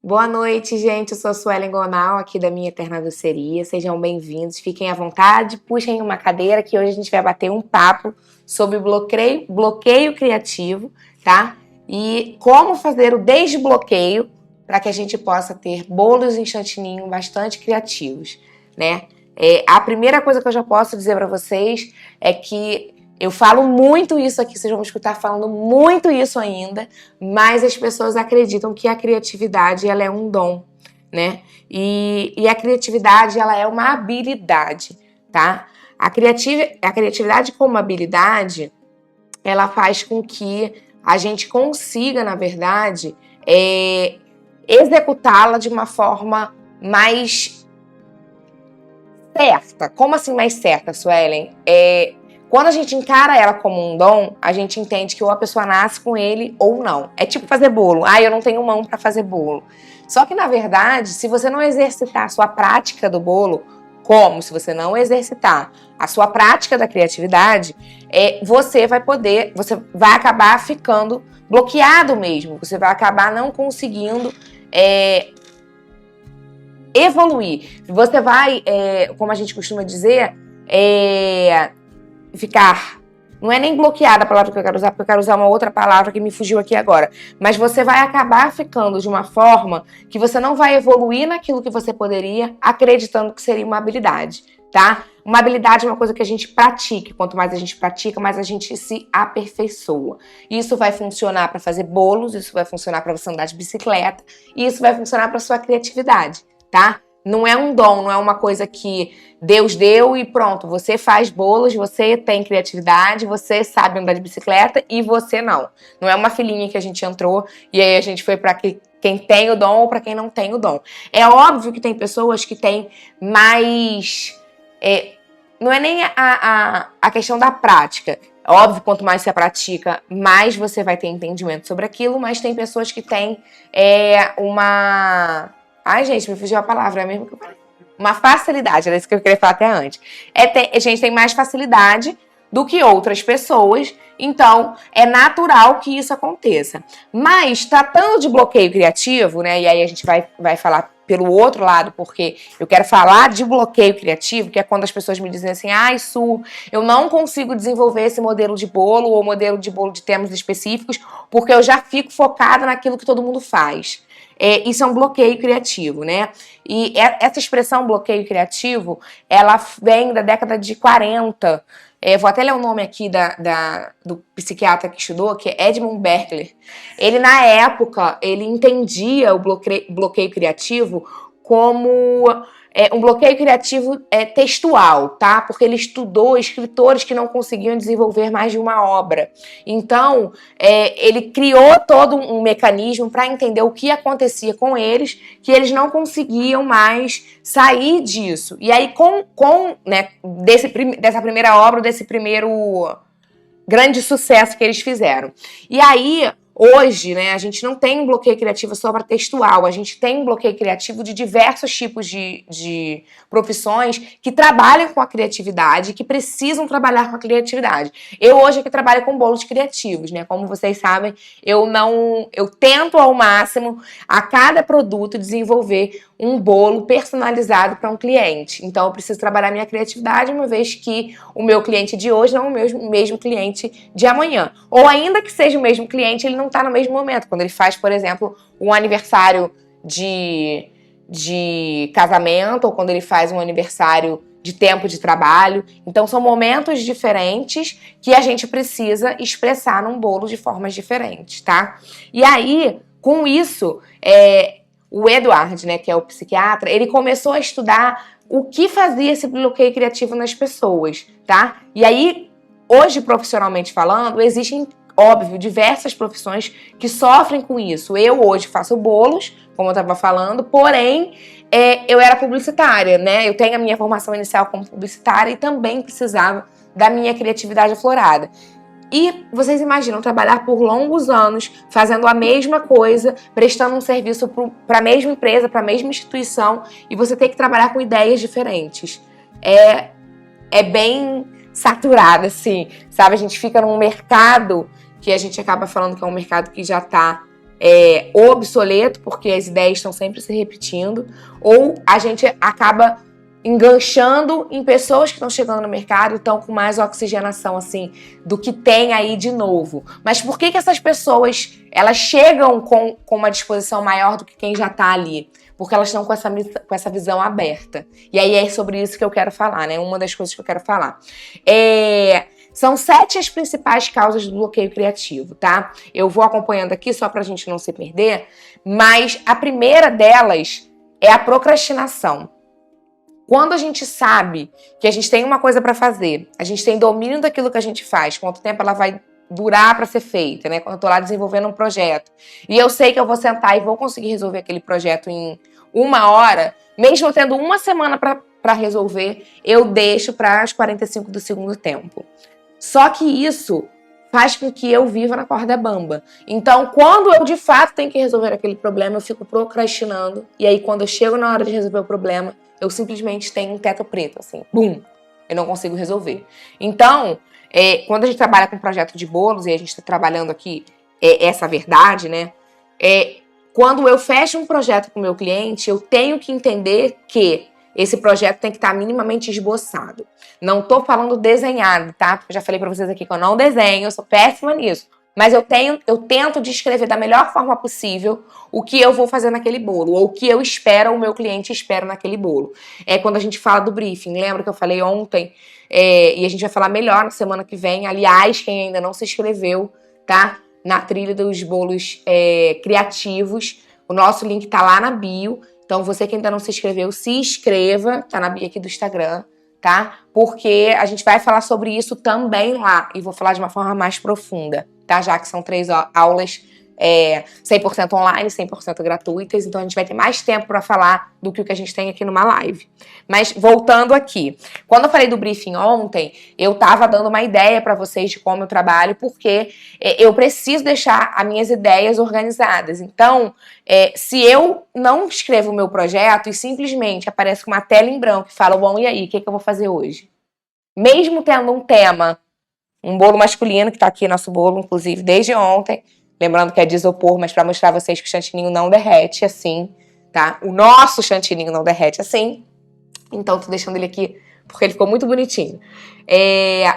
Boa noite, gente. Eu sou a Suelen Gonal, aqui da Minha Eterna Doceria. Sejam bem-vindos, fiquem à vontade, puxem uma cadeira que hoje a gente vai bater um papo sobre bloqueio criativo, tá? E como fazer o desbloqueio para que a gente possa ter bolos instantininho bastante criativos, né? A primeira coisa que eu já posso dizer para vocês é que eu falo muito isso aqui, vocês vão escutar falando muito isso ainda, mas as pessoas acreditam que a criatividade ela é um dom, né? E a criatividade ela é uma habilidade, tá? A criatividade como habilidade, ela faz com que a gente consiga, na verdade, executá-la de uma forma mais certa. Como assim mais certa, Suelen? Quando a gente encara ela como um dom, a gente entende que ou a pessoa nasce com ele ou não. É tipo fazer bolo. Eu não tenho mão para fazer bolo. Só que, na verdade, se você não exercitar a sua prática do bolo, como se você não exercitar a sua prática da criatividade, você vai acabar ficando bloqueado mesmo. Você vai acabar não conseguindo evoluir. Você vai, como a gente costuma dizer, ficar, não é nem bloqueada a palavra que eu quero usar, porque eu quero usar uma outra palavra que me fugiu aqui agora, mas você vai acabar ficando de uma forma que você não vai evoluir naquilo que você poderia, acreditando que seria uma habilidade, tá? Uma habilidade é uma coisa que a gente pratica, quanto mais a gente pratica, mais a gente se aperfeiçoa. Isso vai funcionar para fazer bolos, isso vai funcionar para você andar de bicicleta, e isso vai funcionar para sua criatividade, tá? Não é um dom, não é uma coisa que Deus deu e pronto, você faz bolos, você tem criatividade, você sabe andar de bicicleta e você não. Não é uma filinha que a gente entrou e aí a gente foi para quem tem o dom ou para quem não tem o dom. É óbvio que tem pessoas que têm mais... não é nem a questão da prática. É óbvio, quanto mais você pratica, mais você vai ter entendimento sobre aquilo, mas tem pessoas que têm uma... Ai, gente, me fugiu a palavra, é mesmo que eu falei. Uma facilidade, era isso que eu queria falar até antes. A gente tem mais facilidade do que outras pessoas, então é natural que isso aconteça. Mas, tratando de bloqueio criativo, né, e aí a gente vai falar pelo outro lado, porque eu quero falar de bloqueio criativo, que é quando as pessoas me dizem assim, Su, eu não consigo desenvolver esse modelo de bolo ou modelo de bolo de temas específicos, porque eu já fico focada naquilo que todo mundo faz. Isso é um bloqueio criativo, né? E essa expressão bloqueio criativo, ela vem da década de 40. Vou até ler o nome aqui do psiquiatra que estudou, que é Edmund Berkeley. Ele, na época, ele entendia o bloqueio criativo como um bloqueio criativo textual, tá? Porque ele estudou escritores que não conseguiam desenvolver mais de uma obra. Então, ele criou todo um mecanismo para entender o que acontecia com eles, que eles não conseguiam mais sair disso. E aí, dessa primeira obra, desse primeiro grande sucesso que eles fizeram. E aí... Hoje, né, a gente não tem um bloqueio criativo só para textual, a gente tem um bloqueio criativo de diversos tipos de profissões que trabalham com a criatividade, que precisam trabalhar com a criatividade. Eu hoje aqui trabalho com bolos criativos, né? Como vocês sabem, eu tento ao máximo a cada produto desenvolver um bolo personalizado para um cliente. Então eu preciso trabalhar minha criatividade, uma vez que o meu cliente de hoje não é o mesmo cliente de amanhã. Ou ainda que seja o mesmo cliente, ele não está no mesmo momento. Quando ele faz, por exemplo, um aniversário de casamento, ou quando ele faz um aniversário de tempo de trabalho. Então são momentos diferentes que a gente precisa expressar num bolo de formas diferentes, tá? E aí, com isso, o Edward, né, que é o psiquiatra, ele começou a estudar o que fazia esse bloqueio criativo nas pessoas, tá? E aí, hoje, profissionalmente falando, existem, óbvio, diversas profissões que sofrem com isso. Eu hoje faço bolos, como eu estava falando, porém, eu era publicitária, né? Eu tenho a minha formação inicial como publicitária e também precisava da minha criatividade aflorada. E vocês imaginam trabalhar por longos anos fazendo a mesma coisa, prestando um serviço para a mesma empresa, para a mesma instituição, e você ter que trabalhar com ideias diferentes. É bem saturado, assim, sabe? A gente fica num mercado que a gente acaba falando que é um mercado que já está obsoleto, porque as ideias estão sempre se repetindo, ou a gente acaba enganchando em pessoas que estão chegando no mercado e estão com mais oxigenação, assim, do que tem aí de novo. Mas por que essas pessoas, elas chegam com uma disposição maior do que quem já está ali? Porque elas estão com essa visão aberta. E aí é sobre isso que eu quero falar, né? Uma das coisas que eu quero falar. São 7 as principais causas do bloqueio criativo, tá? Eu vou acompanhando aqui só pra gente não se perder, mas a primeira delas é a procrastinação. Quando a gente sabe que a gente tem uma coisa para fazer, a gente tem domínio daquilo que a gente faz, quanto tempo ela vai durar para ser feita, né? Quando eu tô lá desenvolvendo um projeto, e eu sei que eu vou sentar e vou conseguir resolver aquele projeto em 1 hora, mesmo tendo uma semana para resolver, eu deixo para as 45 do segundo tempo. Só que isso faz com que eu viva na corda bamba. Então, quando eu de fato tenho que resolver aquele problema, eu fico procrastinando. E aí, quando eu chego na hora de resolver o problema, eu simplesmente tenho um teto preto, assim, bum, eu não consigo resolver. Então, quando a gente trabalha com projeto de bolos, e a gente está trabalhando aqui essa verdade, né? Quando eu fecho um projeto com o meu cliente, eu tenho que entender que esse projeto tem que estar minimamente esboçado. Não tô falando desenhado, tá? Porque eu já falei pra vocês aqui que eu não desenho, eu sou péssima nisso. Mas eu tento descrever da melhor forma possível o que eu vou fazer naquele bolo, ou o que eu espero, o meu cliente espera naquele bolo. É quando a gente fala do briefing, lembra que eu falei ontem? E a gente vai falar melhor na semana que vem. Aliás, quem ainda não se inscreveu, tá? Na trilha dos bolos criativos, o nosso link tá lá na bio. Então, você que ainda não se inscreveu, se inscreva, tá na bio aqui do Instagram, tá? Porque a gente vai falar sobre isso também lá, e vou falar de uma forma mais profunda, tá? Já que são 3 aulas 100% online, 100% gratuitas, então a gente vai ter mais tempo para falar do que o que a gente tem aqui numa live. Mas voltando aqui, quando eu falei do briefing ontem, eu tava dando uma ideia para vocês de como eu trabalho, porque eu preciso deixar as minhas ideias organizadas. Então, se eu não escrevo o meu projeto e simplesmente aparece com uma tela em branco e fala, bom, e aí, o que eu vou fazer hoje? Mesmo tendo um tema, um bolo masculino, que tá aqui nosso bolo, inclusive, desde ontem, lembrando que é de isopor, mas para mostrar a vocês que o chantininho não derrete assim, tá? O nosso chantininho não derrete assim. Então, tô deixando ele aqui porque ele ficou muito bonitinho.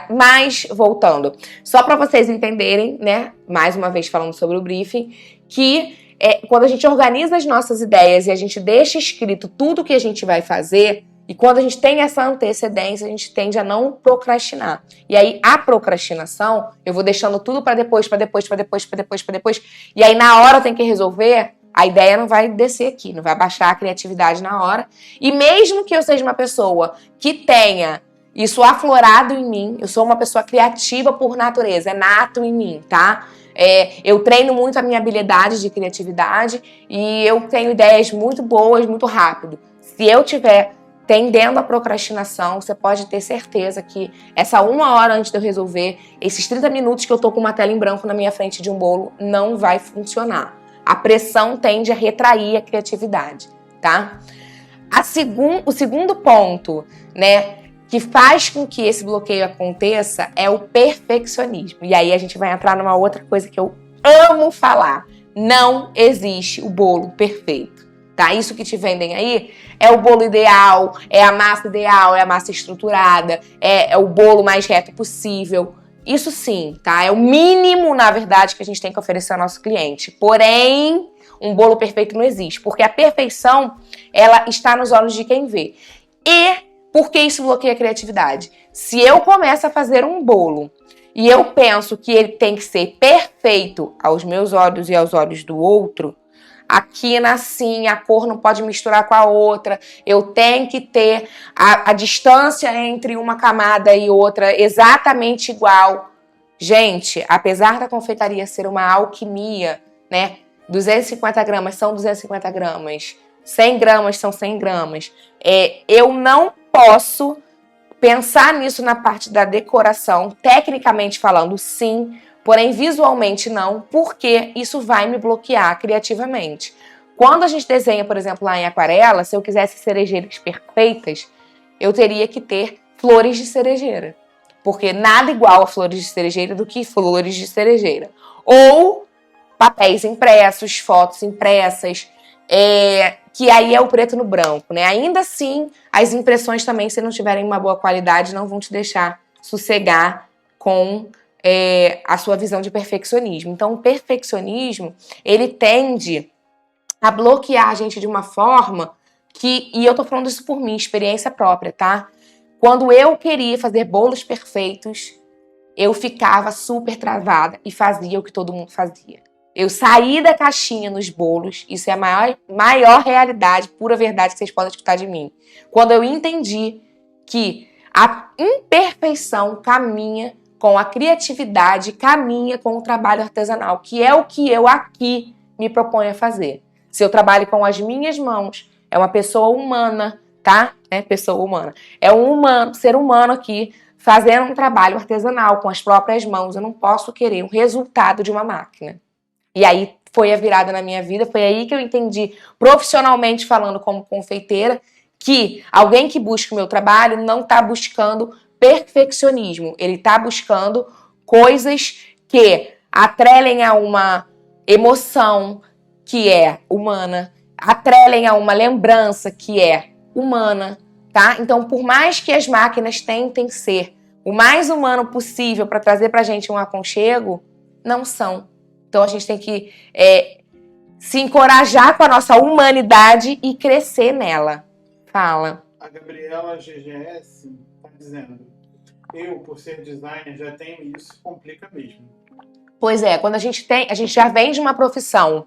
Mas, voltando, só para vocês entenderem, né? Mais uma vez falando sobre o briefing, que quando a gente organiza as nossas ideias e a gente deixa escrito tudo que a gente vai fazer, e quando a gente tem essa antecedência, a gente tende a não procrastinar. E aí, a procrastinação, eu vou deixando tudo para depois, para depois, para depois, para depois, para depois. E aí, na hora, eu tenho que resolver, a ideia não vai descer aqui, não vai baixar a criatividade na hora. E mesmo que eu seja uma pessoa que tenha isso aflorado em mim, eu sou uma pessoa criativa por natureza, é nato em mim, tá? Eu treino muito a minha habilidade de criatividade e eu tenho ideias muito boas, muito rápido. Se eu tiver tendendo à procrastinação, você pode ter certeza que essa 1 hora antes de eu resolver, esses 30 minutos que eu tô com uma tela em branco na minha frente de um bolo, não vai funcionar. A pressão tende a retrair a criatividade, tá? O segundo ponto, né, que faz com que esse bloqueio aconteça é o perfeccionismo. E aí a gente vai entrar numa outra coisa que eu amo falar. Não existe o bolo perfeito, tá? Isso que te vendem aí é o bolo ideal, é a massa estruturada, é o bolo mais reto possível. Isso sim, tá? É o mínimo, na verdade, que a gente tem que oferecer ao nosso cliente. Porém, um bolo perfeito não existe, porque a perfeição, ela está nos olhos de quem vê. E por que isso bloqueia a criatividade? Se eu começo a fazer um bolo e eu penso que ele tem que ser perfeito aos meus olhos e aos olhos do outro, a quina assim, a cor não pode misturar com a outra, eu tenho que ter a distância entre uma camada e outra exatamente igual. Gente, apesar da confeitaria ser uma alquimia, né? 250 gramas são 250 gramas, 100 gramas são 100 gramas. Eu não posso pensar nisso na parte da decoração, tecnicamente falando, sim, porém visualmente não, porque isso vai me bloquear criativamente. Quando a gente desenha, por exemplo, lá em aquarela, se eu quisesse cerejeiras perfeitas, eu teria que ter flores de cerejeira, porque nada igual a flores de cerejeira do que flores de cerejeira. Ou papéis impressos, fotos impressas, que aí é o preto no branco, né? Ainda assim, as impressões também, se não tiverem uma boa qualidade, não vão te deixar sossegar com a sua visão de perfeccionismo. Então, o perfeccionismo, ele tende a bloquear a gente de uma forma que, e eu tô falando isso por mim, experiência própria, tá? Quando eu queria fazer bolos perfeitos, eu ficava super travada e fazia o que todo mundo fazia. Eu saí da caixinha nos bolos, isso é a maior realidade, pura verdade que vocês podem escutar de mim. Quando eu entendi que a imperfeição caminha com a criatividade, caminha com o trabalho artesanal, que é o que eu aqui me proponho a fazer. Se eu trabalho com as minhas mãos, é uma pessoa humana, tá? Pessoa humana. É um humano, ser humano aqui, fazendo um trabalho artesanal com as próprias mãos. Eu não posso querer um resultado de uma máquina. E aí foi a virada na minha vida, foi aí que eu entendi, profissionalmente falando como confeiteira, que alguém que busca o meu trabalho não está buscando perfeccionismo, ele está buscando coisas que atrelem a uma emoção que é humana, atrelem a uma lembrança que é humana, tá? Então, por mais que as máquinas tentem ser o mais humano possível para trazer pra gente um aconchego, não são. Então, a gente tem que se encorajar com a nossa humanidade e crescer nela. Fala. A Gabriela GGS está dizendo: eu, por ser designer, já tenho isso, complica mesmo. Pois é, quando a gente já vem de uma profissão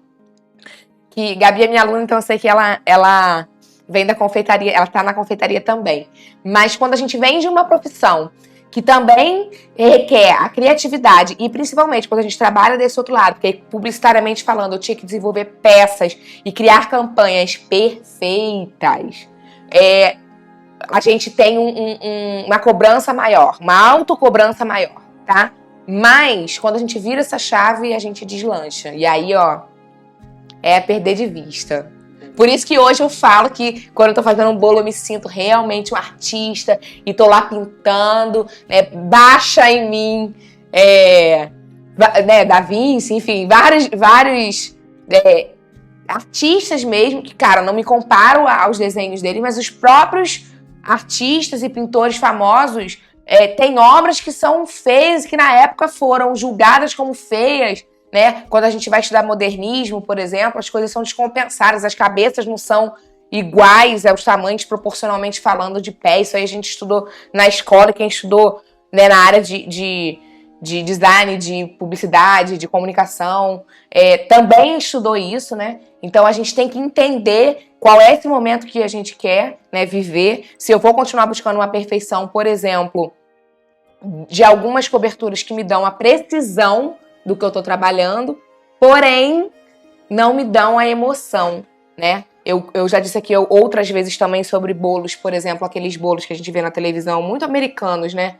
que Gabi é minha aluna, então eu sei que ela vem da confeitaria, ela tá na confeitaria também. Mas quando a gente vem de uma profissão que também requer a criatividade e principalmente quando a gente trabalha desse outro lado, porque publicitariamente falando, eu tinha que desenvolver peças e criar campanhas perfeitas, a gente tem uma cobrança maior, uma autocobrança maior, tá? Mas quando a gente vira essa chave, a gente deslancha. E aí, ó, é perder de vista. Por isso que hoje eu falo que quando eu tô fazendo um bolo eu me sinto realmente um artista e tô lá pintando, né, baixa em mim, Da Vinci, enfim, vários artistas mesmo, que, cara, não me comparo aos desenhos dele, mas os próprios artistas e pintores famosos têm obras que são feias, que na época foram julgadas como feias, né? Quando a gente vai estudar modernismo, por exemplo, as coisas são descompensadas, as cabeças não são iguais aos tamanhos proporcionalmente falando de pé. Isso aí a gente estudou na escola, quem estudou, né, na área de design, de publicidade, de comunicação, também estudou isso, né? Então a gente tem que entender qual é esse momento que a gente quer, né, viver. Se eu vou continuar buscando uma perfeição, por exemplo, de algumas coberturas que me dão a precisão do que eu tô trabalhando, porém não me dão a emoção, né? Eu já disse aqui outras vezes também sobre bolos, por exemplo, aqueles bolos que a gente vê na televisão, muito americanos, né?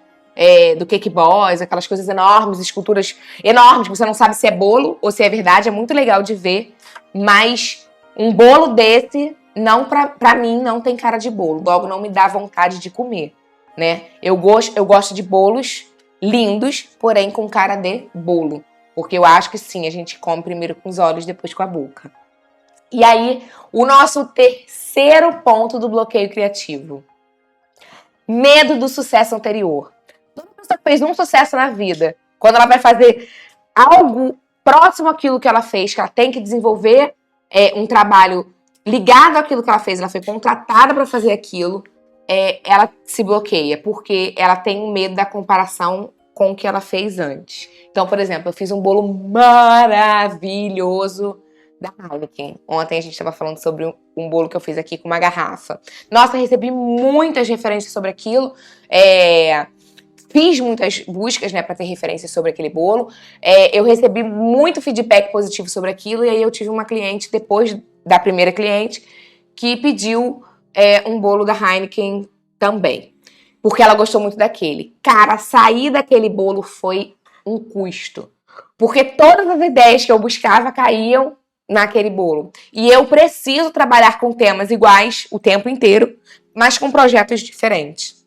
Do Cake Boss, aquelas coisas enormes, esculturas enormes, que você não sabe se é bolo ou se é verdade, é muito legal de ver, mas um bolo desse, não, pra mim, não tem cara de bolo, logo não me dá vontade de comer, né? Eu gosto de bolos lindos, porém com cara de bolo. Porque eu acho que sim, a gente come primeiro com os olhos, depois com a boca. E aí, o nosso terceiro ponto do bloqueio criativo. Medo do sucesso anterior. Toda pessoa que fez um sucesso na vida, quando ela vai fazer algo próximo àquilo que ela fez, que ela tem que desenvolver um trabalho ligado àquilo que ela fez, ela foi contratada para fazer aquilo, ela se bloqueia, porque ela tem um medo da comparação com o que ela fez antes. Então, por exemplo, eu fiz um bolo maravilhoso da Heineken. Ontem a gente estava falando sobre um bolo que eu fiz aqui com uma garrafa. Nossa, recebi muitas referências sobre aquilo. Fiz muitas buscas, né, para ter referências sobre aquele bolo. Eu recebi muito feedback positivo sobre aquilo. E aí eu tive uma cliente, depois da primeira cliente, que pediu um bolo da Heineken também. Porque ela gostou muito daquele. Cara, sair daquele bolo foi um custo. Porque todas as ideias que eu buscava caíam naquele bolo. E eu preciso trabalhar com temas iguais o tempo inteiro, mas com projetos diferentes.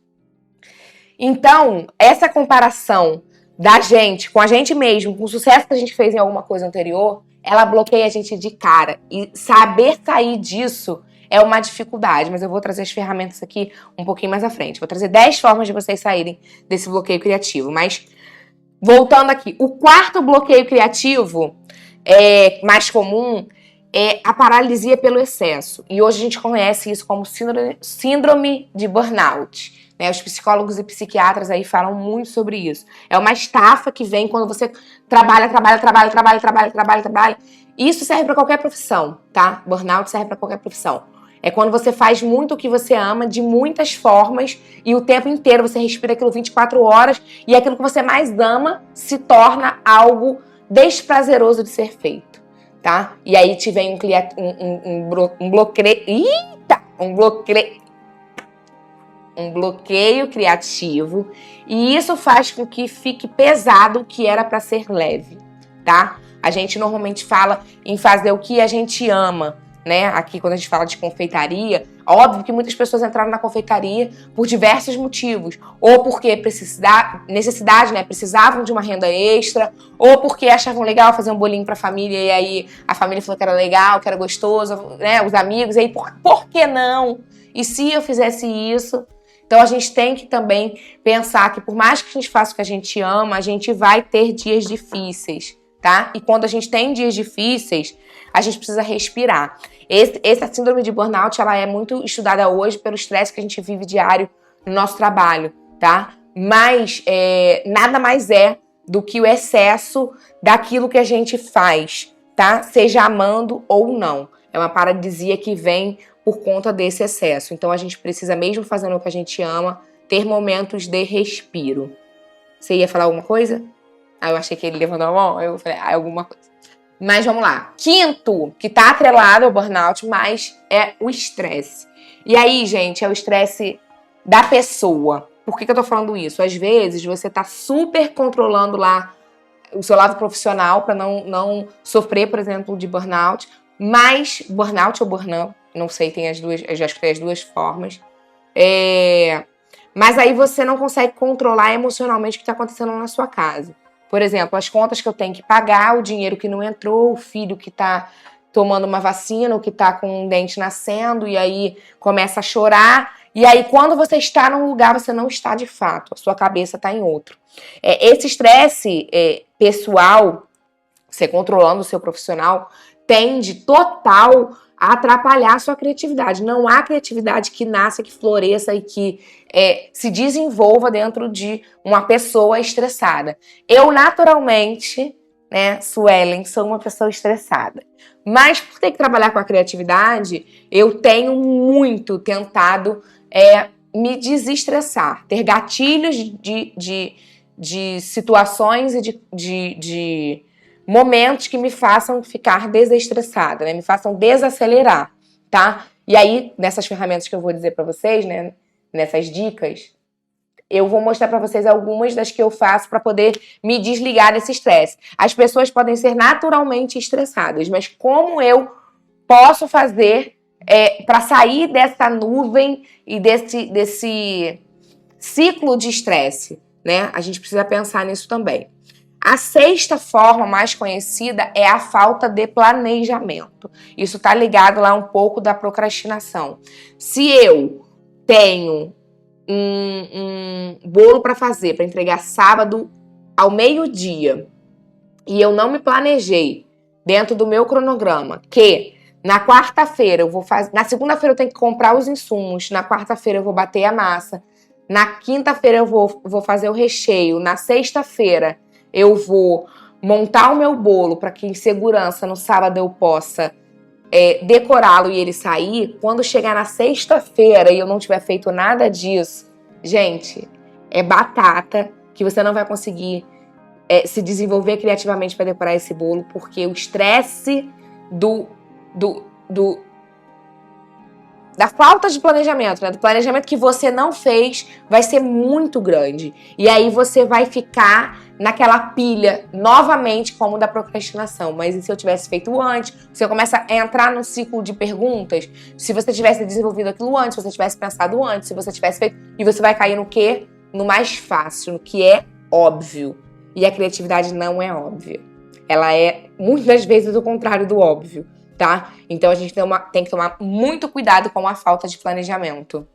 Então, essa comparação da gente com a gente mesmo, com o sucesso que a gente fez em alguma coisa anterior, ela bloqueia a gente de cara. E saber sair disso é uma dificuldade, mas eu vou trazer as ferramentas aqui um pouquinho mais à frente. Vou trazer 10 formas de vocês saírem desse bloqueio criativo. Mas, voltando aqui, o quarto bloqueio criativo, mais comum, é a paralisia pelo excesso. E hoje a gente conhece isso como síndrome de burnout. Né? Os psicólogos e psiquiatras aí falam muito sobre isso. É uma estafa que vem quando você trabalha. Isso serve para qualquer profissão, tá? Burnout serve para qualquer profissão. É quando você faz muito o que você ama, de muitas formas, e o tempo inteiro você respira aquilo 24 horas, e aquilo que você mais ama se torna algo desprazeroso de ser feito, tá? E aí te vem um bloqueio criativo, e isso faz com que fique pesado o que era para ser leve, tá? A gente normalmente fala em fazer o que a gente ama, né? Aqui, quando a gente fala de confeitaria, óbvio que muitas pessoas entraram na confeitaria por diversos motivos. Ou porque necessidade, né? Precisavam de uma renda extra, ou porque achavam legal fazer um bolinho pra família, e aí a família falou que era legal, que era gostoso, né? Os amigos, e aí por que não? E se eu fizesse isso? Então a gente tem que também pensar que por mais que a gente faça o que a gente ama, a gente vai ter dias difíceis, tá? E quando a gente tem dias difíceis, a gente precisa respirar. Essa síndrome de burnout, ela é muito estudada hoje pelo estresse que a gente vive diário no nosso trabalho, tá? Mas nada mais é do que o excesso daquilo que a gente faz, tá? Seja amando ou não. É uma paralisia que vem por conta desse excesso. Então a gente precisa, mesmo fazendo o que a gente ama, ter momentos de respiro. Você ia falar alguma coisa? Ah, eu achei que ele levantou a mão, eu falei, alguma coisa. Mas vamos lá. Quinto, que tá atrelado ao burnout, mas é o estresse. E aí, gente, é o estresse da pessoa. Por que eu tô falando isso? Às vezes você tá super controlando lá o seu lado profissional para não sofrer, por exemplo, de burnout. Mas, burnout ou burnout, não sei, tem as duas, eu já escutei as duas formas. Mas aí você não consegue controlar emocionalmente o que está acontecendo na sua casa. Por exemplo, as contas que eu tenho que pagar, o dinheiro que não entrou, o filho que está tomando uma vacina, o que está com um dente nascendo, e aí começa a chorar. E aí, quando você está num lugar, você não está de fato, a sua cabeça está em outro. Esse estresse pessoal, você controlando o seu profissional, tende total a atrapalhar a sua criatividade. Não há criatividade que nasça, que floresça e que se desenvolva dentro de uma pessoa estressada. Eu, naturalmente, né, Suelen, sou uma pessoa estressada. Mas por ter que trabalhar com a criatividade, eu tenho muito tentado me desestressar, ter gatilhos de situações e de momentos que me façam ficar desestressada, né? Me façam desacelerar, tá? E aí, nessas ferramentas que eu vou dizer pra vocês, né? Nessas dicas, eu vou mostrar pra vocês algumas das que eu faço pra poder me desligar desse estresse. As pessoas podem ser naturalmente estressadas, mas como eu posso fazer pra sair dessa nuvem e desse ciclo de estresse, né? A gente precisa pensar nisso também. A sexta forma mais conhecida é a falta de planejamento. Isso está ligado lá um pouco da procrastinação. Se eu tenho um bolo para fazer, para entregar sábado ao meio-dia, e eu não me planejei dentro do meu cronograma, que na quarta-feira eu vou fazer, na segunda-feira eu tenho que comprar os insumos, na quarta-feira eu vou bater a massa, na quinta-feira eu vou fazer o recheio, na sexta-feira eu vou montar o meu bolo para que em segurança no sábado eu possa decorá-lo e ele sair. Quando chegar na sexta-feira e eu não tiver feito nada disso, gente, é batata que você não vai conseguir se desenvolver criativamente para decorar esse bolo, porque o estresse da falta de planejamento, né? Do planejamento que você não fez, vai ser muito grande. E aí você vai ficar naquela pilha novamente como da procrastinação. Mas e se eu tivesse feito antes? Você começa a entrar num ciclo de perguntas. Se você tivesse desenvolvido aquilo antes, se você tivesse pensado antes, se você tivesse feito... E você vai cair no quê? No mais fácil, no que é óbvio. E a criatividade não é óbvia. ela é muitas vezes o contrário do óbvio, tá? Então a gente tem que tomar muito cuidado com a falta de planejamento.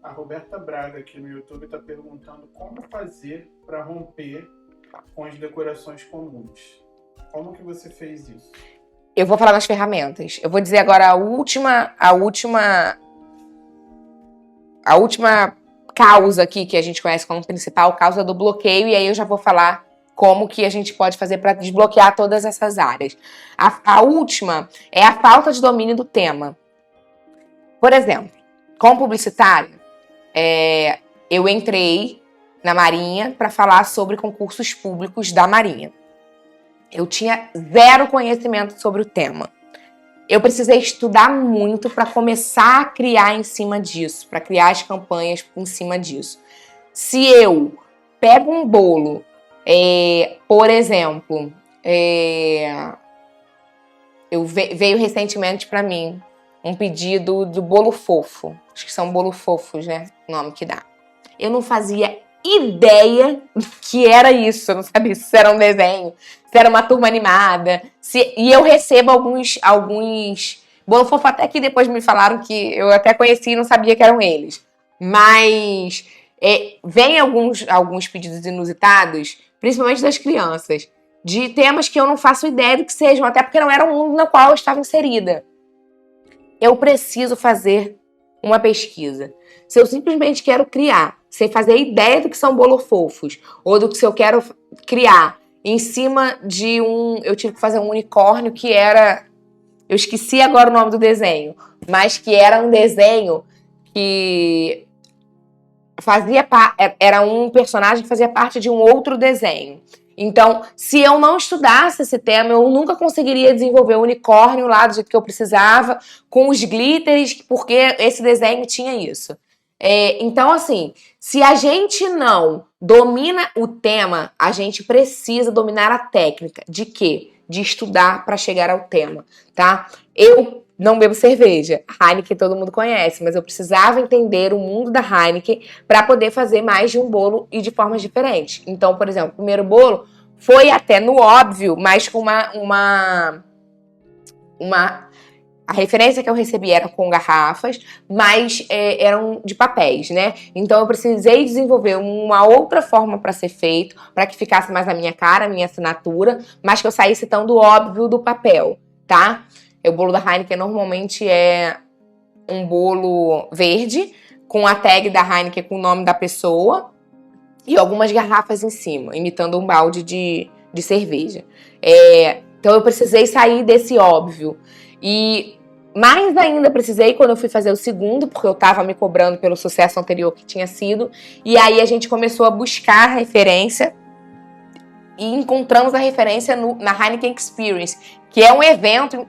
A Roberta Braga aqui no YouTube está perguntando como fazer para romper com as decorações comuns. Como que você fez isso? Eu vou falar nas ferramentas. Eu vou dizer agora a última causa aqui que a gente conhece como principal causa do bloqueio, e aí eu já vou falar como que a gente pode fazer para desbloquear todas essas áreas. A última é a falta de domínio do tema. Por exemplo, como publicitária, eu entrei na Marinha para falar sobre concursos públicos da Marinha. Eu tinha zero conhecimento sobre o tema. Eu precisei estudar muito para começar a criar em cima disso, para criar as campanhas em cima disso. Se eu pego um bolo, por exemplo, veio recentemente para mim um pedido do bolo fofo. Acho que são bolo fofos, né? O nome que dá. Eu não fazia ideia do que era isso. Eu não sabia se era um desenho, se era uma turma animada. E eu recebo alguns bolo fofo até que depois me falaram que eu até conheci e não sabia que eram eles. Mas vem alguns pedidos inusitados, principalmente das crianças, de temas que eu não faço ideia do que sejam, até porque não era o mundo no qual eu estava inserida. Eu preciso fazer uma pesquisa. Se eu simplesmente quero criar, sem fazer ideia do que são bolo fofos, ou do que se eu quero criar em cima de eu tive que fazer um unicórnio que era... Eu esqueci agora o nome do desenho, mas que era um desenho que era um personagem que fazia parte de um outro desenho. Então, se eu não estudasse esse tema, eu nunca conseguiria desenvolver o unicórnio lá do jeito que eu precisava, com os glitters, porque esse desenho tinha isso. Então, assim, se a gente não domina o tema, a gente precisa dominar a técnica. De quê? De estudar para chegar ao tema, tá? Eu não bebo cerveja. Heineken todo mundo conhece, mas eu precisava entender o mundo da Heineken para poder fazer mais de um bolo e de formas diferentes. Então, por exemplo, o primeiro bolo foi até no óbvio, mas com a referência que eu recebi era com garrafas, mas eram de papéis, né? Então eu precisei desenvolver uma outra forma para ser feito, para que ficasse mais a minha cara, a minha assinatura, mas que eu saísse tão do óbvio do papel, tá? O bolo da Heineken normalmente é um bolo verde, com a tag da Heineken com o nome da pessoa e algumas garrafas em cima, imitando um balde de cerveja. Então eu precisei sair desse óbvio. E mais ainda precisei quando eu fui fazer o segundo, porque eu tava me cobrando pelo sucesso anterior que tinha sido. E aí a gente começou a buscar a referência e encontramos a referência na Heineken Experience, que é um evento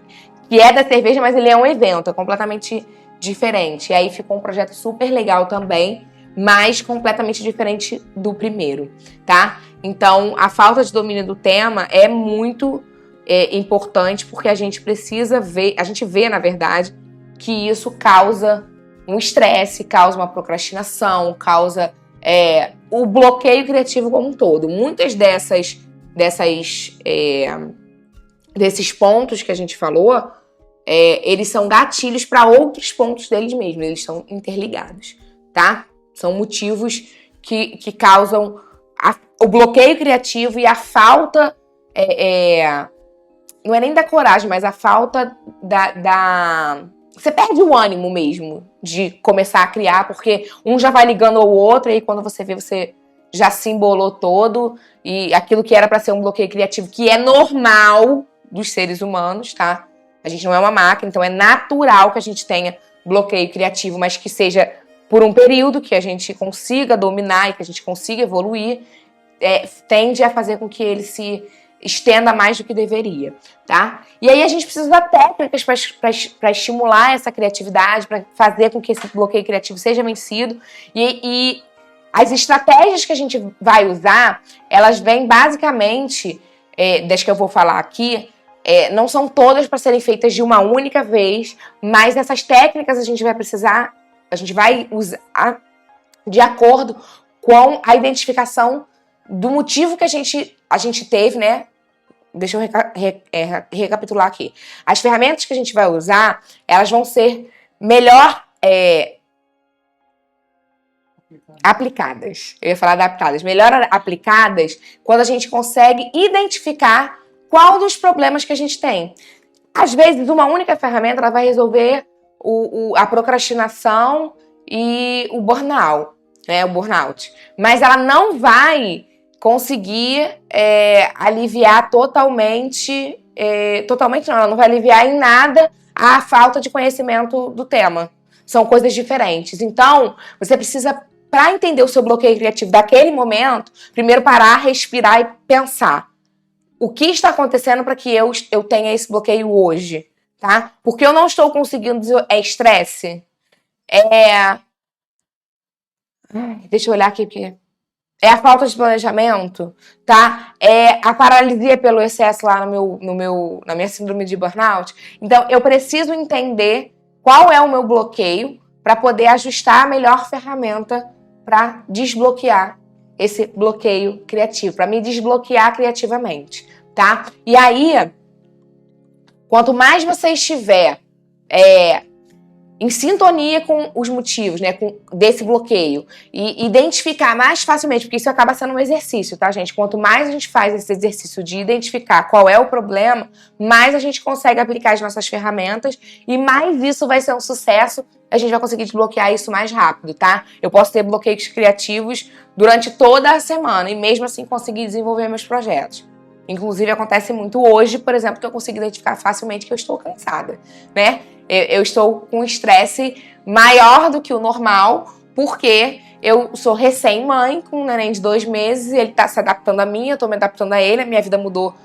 que é da cerveja, mas ele é um evento, é completamente diferente. E aí ficou um projeto super legal também, mas completamente diferente do primeiro, tá? Então, a falta de domínio do tema é muito importante, porque a gente precisa ver, a gente vê, na verdade, que isso causa um estresse, causa uma procrastinação, causa o bloqueio criativo como um todo. Muitas desses pontos que a gente falou, eles são gatilhos para outros pontos deles mesmos, eles são interligados, tá? São motivos que causam o bloqueio criativo e a falta, não é nem da coragem, mas a falta Você perde o ânimo mesmo de começar a criar, porque um já vai ligando ao outro, e aí quando você vê, você já se embolou todo, e aquilo que era para ser um bloqueio criativo, que é normal dos seres humanos, tá? A gente não é uma máquina, então é natural que a gente tenha bloqueio criativo, mas que seja por um período, que a gente consiga dominar e que a gente consiga evoluir, tende a fazer com que ele se estenda mais do que deveria, tá? E aí a gente precisa dar técnicas para estimular essa criatividade, para fazer com que esse bloqueio criativo seja vencido. E as estratégias que a gente vai usar, elas vêm basicamente, das que eu vou falar aqui, não são todas para serem feitas de uma única vez, mas essas técnicas a gente vai usar de acordo com a identificação do motivo que a gente teve, né, deixa eu recapitular aqui. As ferramentas que a gente vai usar, elas vão ser melhor aplicadas. Eu ia falar adaptadas. Melhor aplicadas quando a gente consegue identificar qual dos problemas que a gente tem. Às vezes, uma única ferramenta ela vai resolver a procrastinação e o burnout, né? O burnout. Mas ela não vai conseguir aliviar totalmente... totalmente não, ela não vai aliviar em nada a falta de conhecimento do tema. São coisas diferentes. Então, você precisa, para entender o seu bloqueio criativo daquele momento, primeiro parar, respirar e pensar. O que está acontecendo para que eu tenha esse bloqueio hoje, tá? Porque eu não estou conseguindo... É estresse? Deixa eu olhar aqui, porque... É a falta de planejamento, tá? É a paralisia pelo excesso lá na minha síndrome de burnout. Então, eu preciso entender qual é o meu bloqueio para poder ajustar a melhor ferramenta para desbloquear esse bloqueio criativo, para me desbloquear criativamente, tá? E aí, quanto mais você estiver em sintonia com os motivos, né, desse bloqueio, e identificar mais facilmente, porque isso acaba sendo um exercício, tá, gente? Quanto mais a gente faz esse exercício de identificar qual é o problema, mais a gente consegue aplicar as nossas ferramentas e mais isso vai ser um sucesso, a gente vai conseguir desbloquear isso mais rápido, tá? Eu posso ter bloqueios criativos durante toda a semana e mesmo assim conseguir desenvolver meus projetos. Inclusive, acontece muito hoje, por exemplo, que eu consigo identificar facilmente que eu estou cansada, né? Eu estou com estresse maior do que o normal, porque eu sou recém-mãe, com um neném de 2 meses, ele está se adaptando a mim, eu estou me adaptando a ele, a minha vida mudou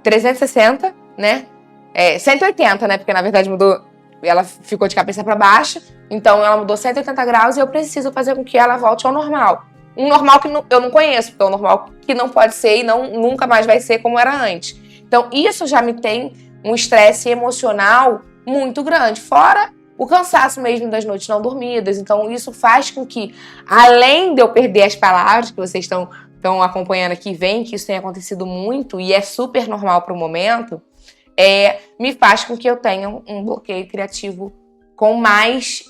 360, né? 180, né? Porque, na verdade, mudou... Ela ficou de cabeça para baixo, então ela mudou 180 graus e eu preciso fazer com que ela volte ao normal. Um normal que eu não conheço, porque é um normal que não pode ser e nunca mais vai ser como era antes. Então, isso já me tem um estresse emocional muito grande, fora o cansaço mesmo das noites não dormidas. Então, isso faz com que, além de eu perder as palavras, que vocês estão acompanhando aqui, veem que isso tem acontecido muito e é super normal para o momento, me faz com que eu tenha um bloqueio criativo com mais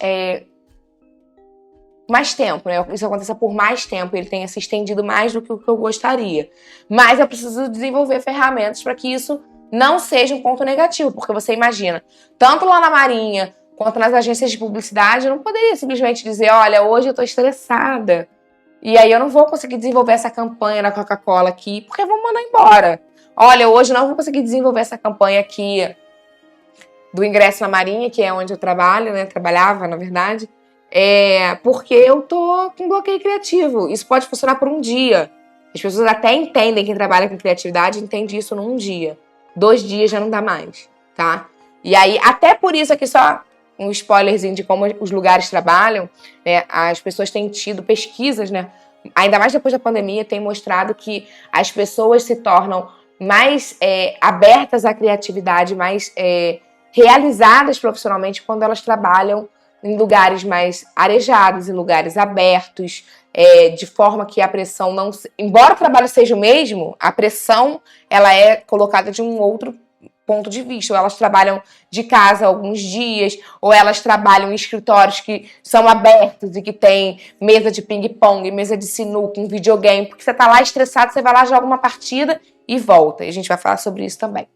tempo, né? Isso aconteça por mais tempo, ele tenha se estendido mais do que o que eu gostaria. Mas eu preciso desenvolver ferramentas para que isso não seja um ponto negativo, porque você imagina, tanto lá na Marinha quanto nas agências de publicidade, eu não poderia simplesmente dizer, olha, hoje eu tô estressada e aí eu não vou conseguir desenvolver essa campanha da Coca-Cola aqui, porque vão mandar embora. Olha, hoje eu não vou conseguir desenvolver essa campanha aqui do ingresso na Marinha, que é onde eu trabalho, né? Trabalhava, na verdade, porque eu tô com bloqueio criativo. Isso pode funcionar por um dia. As pessoas até entendem, quem trabalha com criatividade entende isso num dia. 2 dias já não dá mais, tá? E aí, até por isso aqui só um spoilerzinho de como os lugares trabalham, né? As pessoas têm tido pesquisas, né? Ainda mais depois da pandemia, tem mostrado que as pessoas se tornam mais abertas à criatividade, mais realizadas profissionalmente quando elas trabalham em lugares mais arejados, em lugares abertos, de forma que a pressão não... Embora o trabalho seja o mesmo, a pressão ela é colocada de um outro ponto de vista. Ou elas trabalham de casa alguns dias, ou elas trabalham em escritórios que são abertos e que tem mesa de ping-pong, mesa de sinuca, um videogame, porque você tá lá estressado, você vai lá, joga uma partida e volta. E a gente vai falar sobre isso também.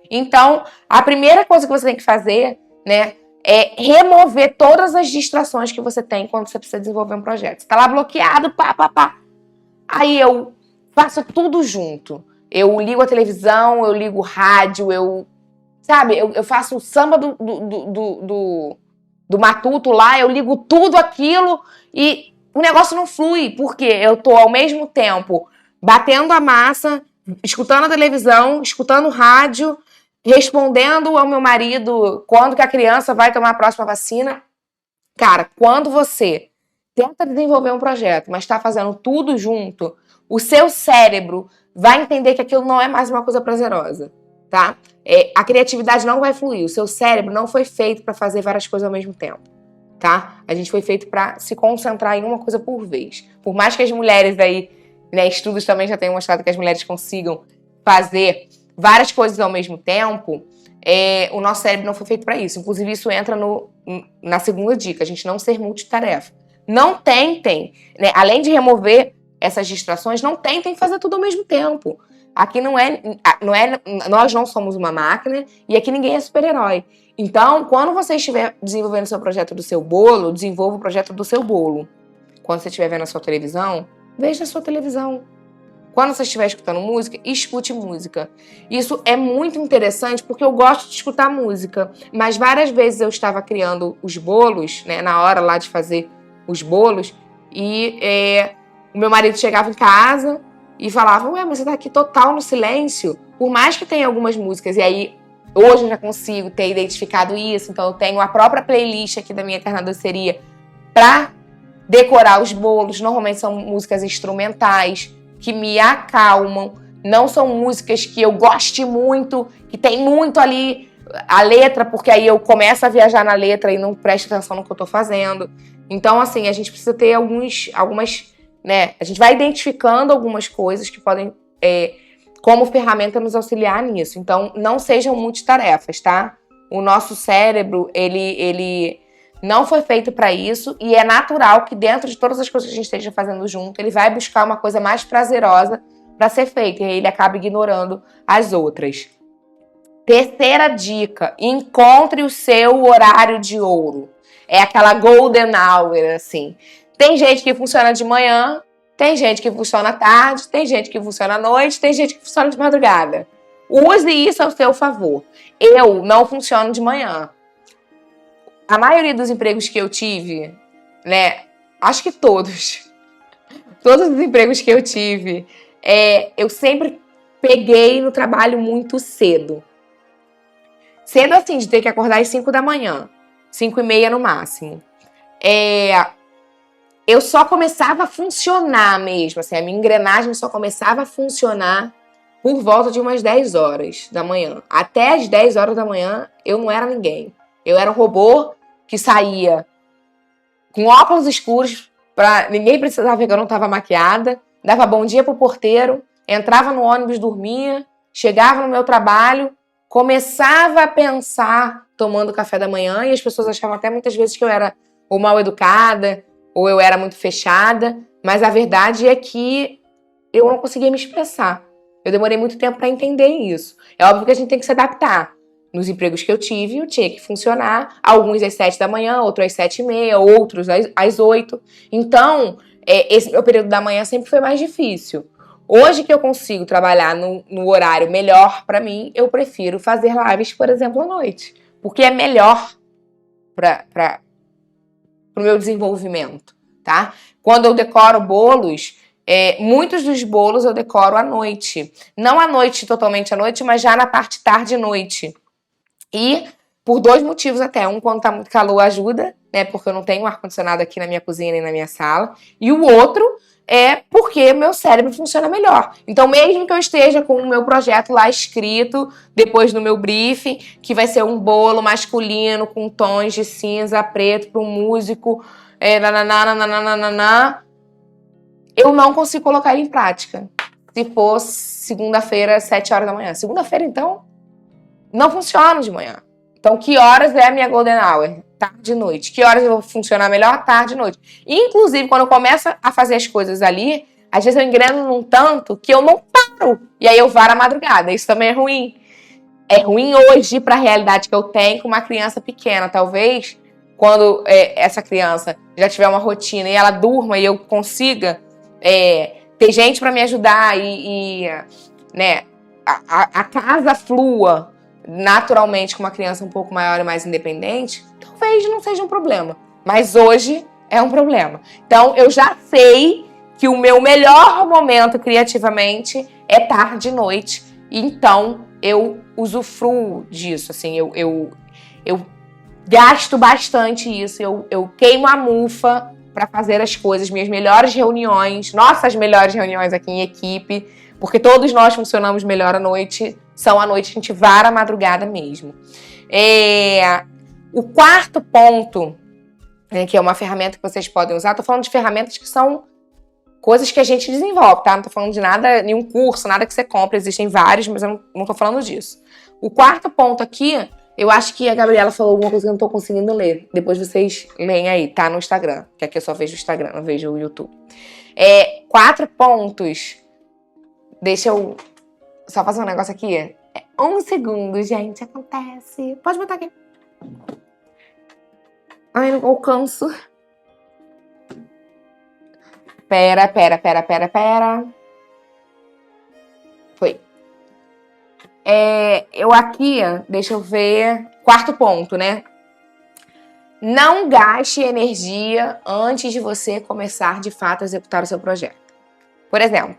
Então, a primeira coisa que você tem que fazer, né, é remover todas as distrações que você tem quando você precisa desenvolver um projeto. Você tá lá bloqueado, pá. Aí eu faço tudo junto. Eu ligo a televisão, eu ligo o rádio, eu faço o samba do matuto lá, eu ligo tudo aquilo e o negócio não flui, porque eu tô ao mesmo tempo batendo a massa, escutando a televisão, escutando o rádio, respondendo ao meu marido quando que a criança vai tomar a próxima vacina. Cara, quando você tenta desenvolver um projeto, mas está fazendo tudo junto, o seu cérebro vai entender que aquilo não é mais uma coisa prazerosa, tá? A criatividade não vai fluir. O seu cérebro não foi feito para fazer várias coisas ao mesmo tempo, tá? A gente foi feito para se concentrar em uma coisa por vez. Por mais que as mulheres aí, né, estudos também já tenham mostrado que as mulheres consigam fazer várias coisas ao mesmo tempo, o nosso cérebro não foi feito para isso. Inclusive, isso entra na segunda dica, a gente não ser multitarefa. Não tentem, né, além de remover essas distrações, não tentem fazer tudo ao mesmo tempo. Aqui nós não somos uma máquina e aqui ninguém é super-herói. Então, quando você estiver desenvolvendo o seu projeto do seu bolo, desenvolva o projeto do seu bolo. Quando você estiver vendo a sua televisão, veja a sua televisão. Quando você estiver escutando música, escute música. Isso é muito interessante porque eu gosto de escutar música, mas várias vezes eu estava criando os bolos, né, na hora lá de fazer os bolos, e o meu marido chegava em casa e falava, ué, mas você tá aqui total no silêncio, por mais que tenha algumas músicas, e aí hoje eu já consigo ter identificado isso, então eu tenho a própria playlist aqui da minha Eterna Doceria para decorar os bolos. Normalmente são músicas instrumentais que me acalmam, não são músicas que eu goste muito, que tem muito ali a letra, porque aí eu começo a viajar na letra e não presto atenção no que eu tô fazendo. Então, assim, a gente precisa ter algumas, né, a gente vai identificando algumas coisas que podem, como ferramenta, nos auxiliar nisso. Então, não sejam multitarefas, tá? O nosso cérebro, ele não foi feito para isso e é natural que dentro de todas as coisas que a gente esteja fazendo junto, ele vai buscar uma coisa mais prazerosa para ser feita e aí ele acaba ignorando as outras. Terceira dica, encontre o seu horário de ouro. É aquela golden hour, assim. Tem gente que funciona de manhã, tem gente que funciona à tarde, tem gente que funciona à noite, tem gente que funciona de madrugada. Use isso ao seu favor. Eu não funciono de manhã. A maioria dos empregos que eu tive, né, acho que todos os empregos que eu tive, eu sempre peguei no trabalho muito cedo. Cedo assim, de ter que acordar às 5 da manhã, 5:30 no máximo. Eu só começava a funcionar mesmo, assim, a minha engrenagem só começava a funcionar por volta de umas 10 horas da manhã. Até as 10 horas da manhã, eu não era ninguém. Eu era um robô que saía com óculos escuros, pra ninguém precisar ver que eu não estava maquiada, dava bom dia pro porteiro, entrava no ônibus, dormia, chegava no meu trabalho, começava a pensar tomando café da manhã, e as pessoas achavam até muitas vezes que eu era ou mal educada, ou eu era muito fechada, mas a verdade é que eu não conseguia me expressar. Eu demorei muito tempo para entender isso. É óbvio que a gente tem que se adaptar. Nos empregos que eu tive, eu tinha que funcionar, alguns às 7 da manhã, outros às 7:30, outros às 8. Então, esse meu período da manhã sempre foi mais difícil. Hoje que eu consigo trabalhar no horário melhor para mim, eu prefiro fazer lives, por exemplo, à noite. Porque é melhor para o meu desenvolvimento, tá? Quando eu decoro bolos, muitos dos bolos eu decoro à noite. Não à noite, totalmente à noite, mas já na parte tarde e noite. E por 2 motivos até. Um, quando tá muito calor, ajuda, né? Porque eu não tenho ar-condicionado aqui na minha cozinha nem na minha sala. E o outro é porque meu cérebro funciona melhor. Então, mesmo que eu esteja com o meu projeto lá escrito, depois do meu briefing, que vai ser um bolo masculino com tons de cinza, preto, para um músico, eu não consigo colocar ele em prática. Se for segunda-feira, 7 horas da manhã. Segunda-feira, então, não funciona de manhã. Então, que horas é a minha golden hour? Tarde e noite. Que horas eu vou funcionar melhor? Tarde e noite. Inclusive, quando eu começo a fazer as coisas ali, às vezes eu engreno num tanto que eu não paro. E aí eu varo a madrugada. Isso também é ruim. É ruim hoje para a realidade que eu tenho com uma criança pequena. Talvez, quando essa criança já tiver uma rotina e ela durma e eu consiga ter gente para me ajudar né, a casa flua naturalmente com uma criança um pouco maior e mais independente, talvez não seja um problema. Mas hoje é um problema. Então, eu já sei que o meu melhor momento criativamente é tarde e noite. Então, eu usufruo disso. Assim, eu gasto bastante isso. Eu queimo a mufa para fazer as coisas. Minhas melhores reuniões, nossas melhores reuniões aqui em equipe, porque todos nós funcionamos melhor à noite, são à noite, a gente vara a madrugada mesmo. O quarto ponto, que é uma ferramenta que vocês podem usar, estou falando de ferramentas que são Coisas que a gente desenvolve, tá? Não tô falando de nada, nenhum curso, nada que você compra. Existem vários, mas eu não tô falando disso. O quarto ponto aqui, eu acho que a Gabriela falou alguma coisa que eu não tô conseguindo ler. Depois vocês leem aí, tá? No Instagram. Que aqui eu só vejo o Instagram, não vejo o YouTube. 4 pontos. Deixa eu só fazer um negócio aqui. 1 segundo, gente. Acontece. Pode botar aqui. Ai, não alcanço. Pera. Foi. Eu aqui, deixa eu ver. 4º ponto, né? Não gaste energia antes de você começar, de fato, a executar o seu projeto. Por exemplo,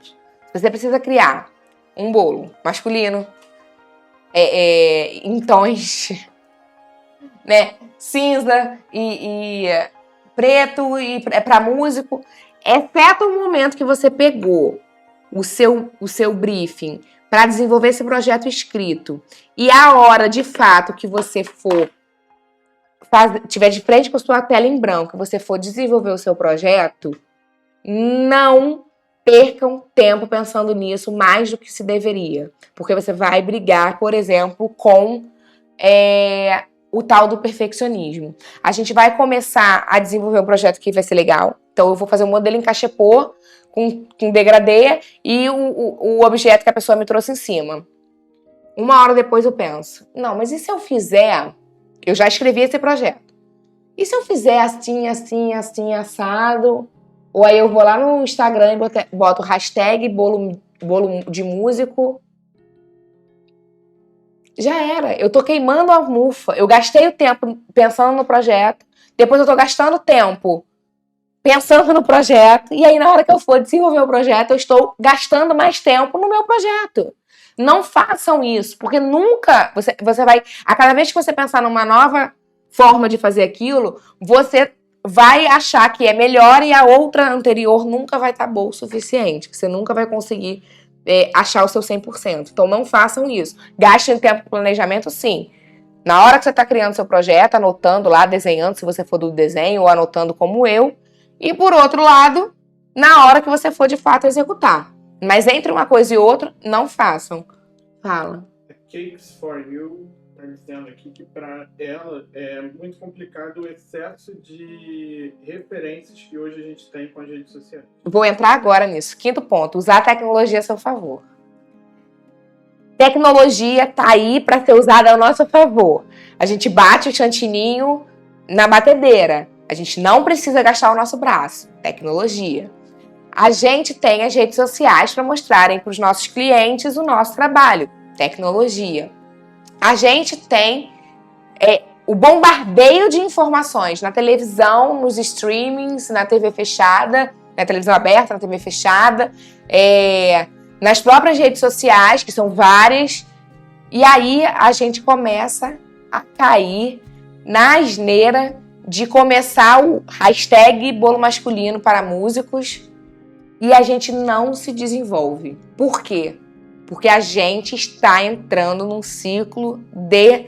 você precisa criar um bolo masculino em tons, né? Cinza e preto e para músico. Exceto o momento que você pegou o seu briefing para desenvolver esse projeto escrito e a hora, de fato, que você for tiver de frente com a sua tela em branco, você for desenvolver o seu projeto, não percam tempo pensando nisso mais do que se deveria. Porque você vai brigar, por exemplo, com o tal do perfeccionismo. A gente vai começar a desenvolver um projeto que vai ser legal. Então, eu vou fazer um modelo em cachepô com degradê e o objeto que a pessoa me trouxe em cima. 1 hora depois eu penso, não, mas e se eu fizer... Eu já escrevi esse projeto. E se eu fizer assim, assado? Ou aí eu vou lá no Instagram e boto hashtag bolo de músico. Já era. Eu tô queimando a mufa. Eu gastei o tempo pensando no projeto. Depois eu tô gastando tempo pensando no projeto. E aí na hora que eu for desenvolver o projeto, eu estou gastando mais tempo no meu projeto. Não façam isso, porque nunca você vai... A cada vez que você pensar numa nova forma de fazer aquilo, você vai achar que é melhor e a outra anterior nunca vai estar boa o suficiente. Você nunca vai conseguir achar o seu 100%. Então não façam isso. Gastem tempo com planejamento, sim. Na hora que você está criando seu projeto, anotando lá, desenhando, se você for do desenho, ou anotando como eu. E por outro lado, na hora que você for de fato executar. Mas entre uma coisa e outra, não façam. Fala. Cakes for You está dizendo aqui que para ela é muito complicado o excesso de referências que hoje a gente tem com as redes sociais. Vou entrar agora nisso. 5º ponto, usar a tecnologia a seu favor. Tecnologia tá aí para ser usada ao nosso favor. A gente bate o chantininho na batedeira. A gente não precisa gastar o nosso braço. Tecnologia. A gente tem as redes sociais para mostrarem para os nossos clientes o nosso trabalho. Tecnologia. A gente tem o bombardeio de informações na televisão, nos streamings, na TV fechada, na televisão aberta, na TV fechada, nas próprias redes sociais, que são várias. E aí a gente começa a cair na asneira de começar o hashtag bolo masculino para músicos. E a gente não se desenvolve. Por quê? Porque a gente está entrando num ciclo de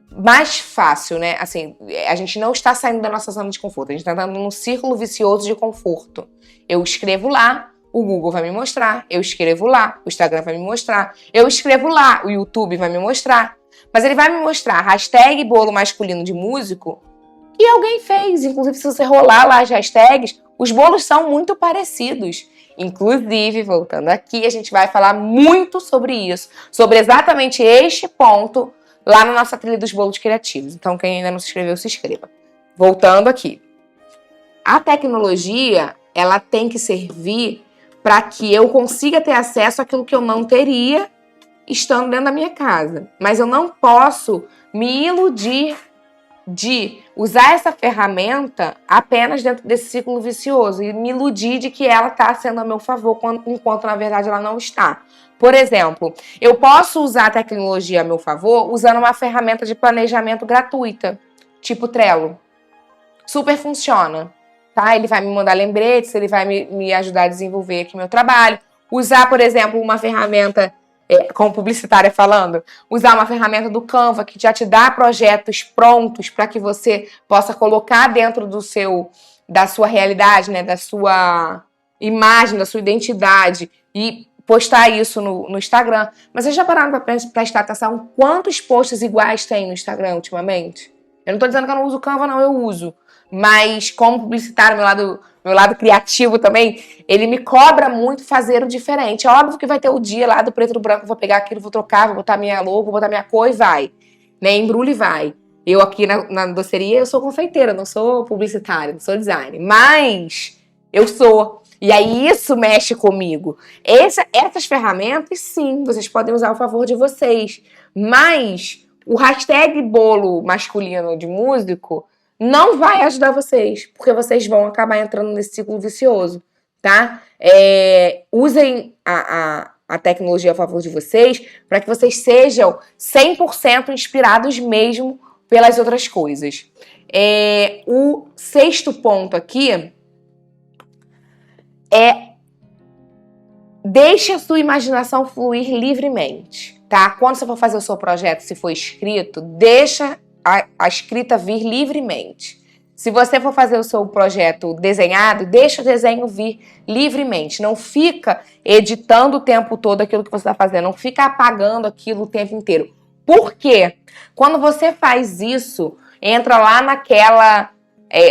mais fácil, né? Assim, a gente não está saindo da nossa zona de conforto. A gente está entrando num círculo vicioso de conforto. Eu escrevo lá, o Google vai me mostrar. Eu escrevo lá, o Instagram vai me mostrar. Eu escrevo lá, o YouTube vai me mostrar. Mas ele vai me mostrar hashtag bolo masculino de músico que alguém fez. Inclusive, se você rolar lá as hashtags, os bolos são muito parecidos. Inclusive, voltando aqui, a gente vai falar muito sobre isso, sobre exatamente este ponto lá na nossa trilha dos bolos criativos. Então, quem ainda não se inscreveu, se inscreva. Voltando aqui. A tecnologia, ela tem que servir para que eu consiga ter acesso àquilo que eu não teria estando dentro da minha casa. Mas eu não posso me iludir de usar essa ferramenta apenas dentro desse ciclo vicioso e me iludir de que ela está sendo a meu favor, enquanto na verdade ela não está. Por exemplo, eu posso usar a tecnologia a meu favor usando uma ferramenta de planejamento gratuita, tipo Trello. Super funciona, tá? Ele vai me mandar lembretes, ele vai me ajudar a desenvolver aqui meu trabalho. Usar, por exemplo, uma ferramenta... como publicitária falando, usar uma ferramenta do Canva que já te dá projetos prontos para que você possa colocar dentro da sua realidade, né, da sua imagem, da sua identidade e postar isso no Instagram. Mas vocês já pararam para prestar atenção quantos posts iguais tem no Instagram ultimamente? Eu não tô dizendo que eu não uso Canva, não, eu uso. Mas como publicitário, meu lado criativo também, ele me cobra muito fazer o diferente. É óbvio que vai ter o dia lá do preto e do branco, eu vou pegar aquilo, vou trocar, vou botar minha logo, vou botar minha cor e vai. Né? Embrulha e vai. Eu aqui na doceria, eu sou confeiteira, não sou publicitária, não sou designer. Mas eu sou. E aí isso mexe comigo. Essas ferramentas, sim, vocês podem usar ao favor de vocês. Mas o hashtag bolo masculino de músico não vai ajudar vocês, porque vocês vão acabar entrando nesse ciclo vicioso, tá? Usem a tecnologia a favor de vocês para que vocês sejam 100% inspirados mesmo pelas outras coisas. O 6º ponto aqui deixe a sua imaginação fluir livremente, tá? Quando você for fazer o seu projeto, se for escrito, deixa a escrita vir livremente. Se você for fazer o seu projeto desenhado, deixa o desenho vir livremente. Não fica editando o tempo todo aquilo que você está fazendo. Não fica apagando aquilo o tempo inteiro. Por quê? Quando você faz isso, entra lá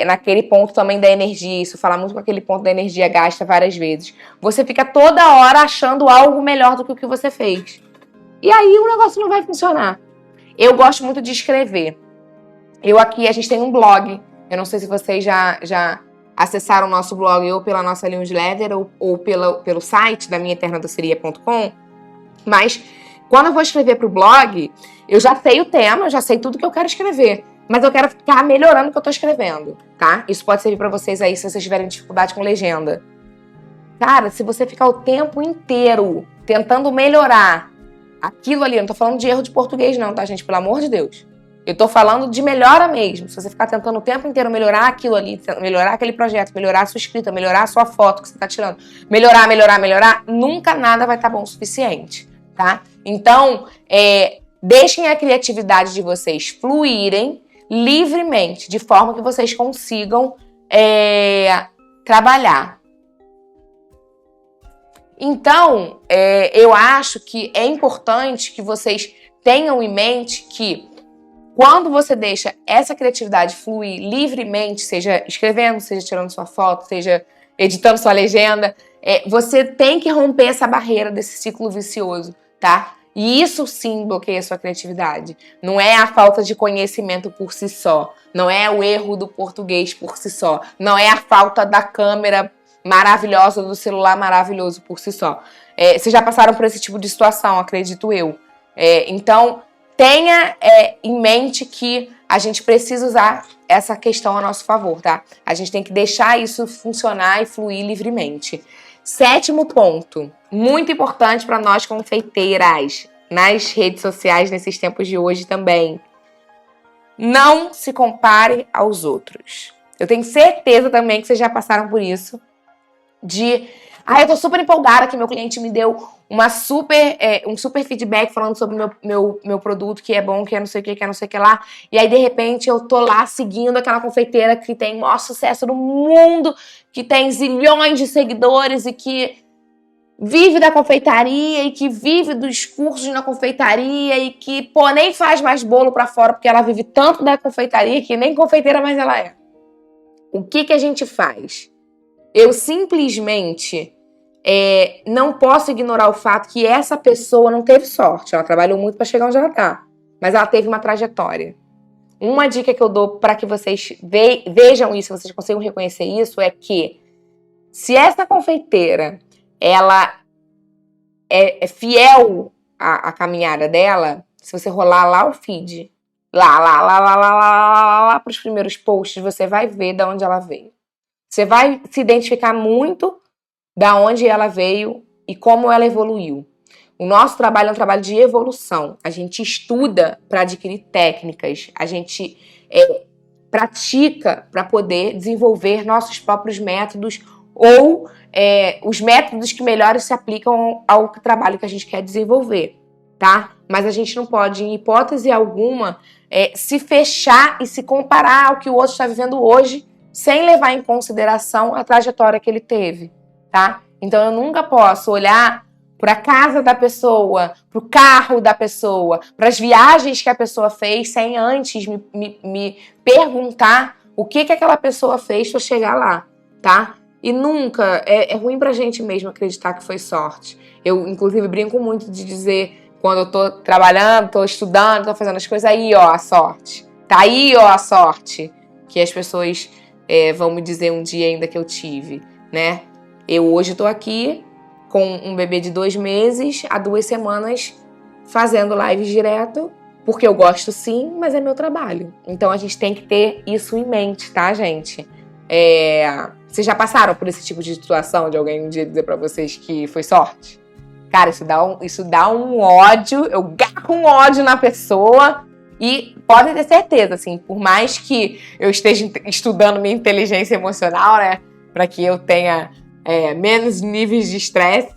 naquele ponto também da energia. Isso fala muito com aquele ponto da energia gasta várias vezes. Você fica toda hora achando algo melhor do que o que você fez. E aí o negócio não vai funcionar. Eu gosto muito de escrever. A gente tem um blog. Eu não sei se vocês já acessaram o nosso blog ou pela nossa newsletter ou pelo site da minhaeternadoceria.com. Mas quando eu vou escrever para o blog, eu já sei o tema, eu já sei tudo que eu quero escrever. Mas eu quero ficar melhorando o que eu tô escrevendo, tá? Isso pode servir para vocês aí se vocês tiverem dificuldade com legenda. Cara, se você ficar o tempo inteiro tentando melhorar aquilo ali, eu não tô falando de erro de português não, tá, gente? Pelo amor de Deus. Eu tô falando de melhora mesmo. Se você ficar tentando o tempo inteiro melhorar aquilo ali, melhorar aquele projeto, melhorar a sua escrita, melhorar a sua foto que você tá tirando, melhorar, nunca nada vai estar bom o suficiente, tá? Então, deixem a criatividade de vocês fluírem livremente, de forma que vocês consigam trabalhar. Então, eu acho que é importante que vocês tenham em mente que quando você deixa essa criatividade fluir livremente, seja escrevendo, seja tirando sua foto, seja editando sua legenda, você tem que romper essa barreira desse ciclo vicioso, tá? E isso sim bloqueia a sua criatividade. Não é a falta de conhecimento por si só. Não é o erro do português por si só. Não é a falta da câmera maravilhosa, do celular maravilhoso por si só. Vocês já passaram por esse tipo de situação, acredito eu. Então, tenha em mente que a gente precisa usar essa questão a nosso favor, tá? A gente tem que deixar isso funcionar e fluir livremente. 7º ponto, muito importante para nós confeiteiras, nas redes sociais nesses tempos de hoje também. Não se compare aos outros. Eu tenho certeza também que vocês já passaram por isso. Eu tô super empolgada que meu cliente me deu um super feedback falando sobre meu produto, que é bom, que é não sei o que, é não sei o que lá. E aí, de repente, eu tô lá seguindo aquela confeiteira que tem o maior sucesso no mundo, que tem zilhões de seguidores e que vive da confeitaria e que vive dos cursos na confeitaria e que, nem faz mais bolo pra fora porque ela vive tanto da confeitaria que nem confeiteira mais ela é. O que a gente faz? Eu simplesmente não posso ignorar o fato que essa pessoa não teve sorte. Ela trabalhou muito para chegar onde ela tá, mas ela teve uma trajetória. Uma dica que eu dou para que vocês vejam isso, vocês consigam reconhecer isso, é que se essa confeiteira ela é fiel à caminhada dela, se você rolar lá o feed, lá para os primeiros posts, você vai ver de onde ela veio. Você vai se identificar muito da onde ela veio e como ela evoluiu. O nosso trabalho é um trabalho de evolução. A gente estuda para adquirir técnicas, a gente pratica para poder desenvolver nossos próprios métodos ou os métodos que melhor se aplicam ao trabalho que a gente quer desenvolver, tá? Mas a gente não pode, em hipótese alguma, se fechar e se comparar ao que o outro está vivendo hoje, sem levar em consideração a trajetória que ele teve, tá? Então eu nunca posso olhar para a casa da pessoa, para o carro da pessoa, para as viagens que a pessoa fez, sem antes me perguntar o que aquela pessoa fez para chegar lá, tá? E nunca, é ruim pra gente mesmo acreditar que foi sorte. Eu, inclusive, brinco muito de dizer, quando eu tô trabalhando, tô estudando, tô fazendo as coisas, aí, ó, a sorte. Tá aí, ó, a sorte. Que as pessoas vão me dizer um dia ainda que eu tive, né? Eu hoje tô aqui com um bebê de 2 meses, há 2 semanas, fazendo lives direto, porque eu gosto sim, mas é meu trabalho. Então a gente tem que ter isso em mente, tá, gente? Vocês já passaram por esse tipo de situação de alguém um dia dizer pra vocês que foi sorte? Cara, isso dá um ódio, eu garro um ódio na pessoa e podem ter certeza, assim, por mais que eu esteja estudando minha inteligência emocional, né, pra que eu tenha menos níveis de estresse,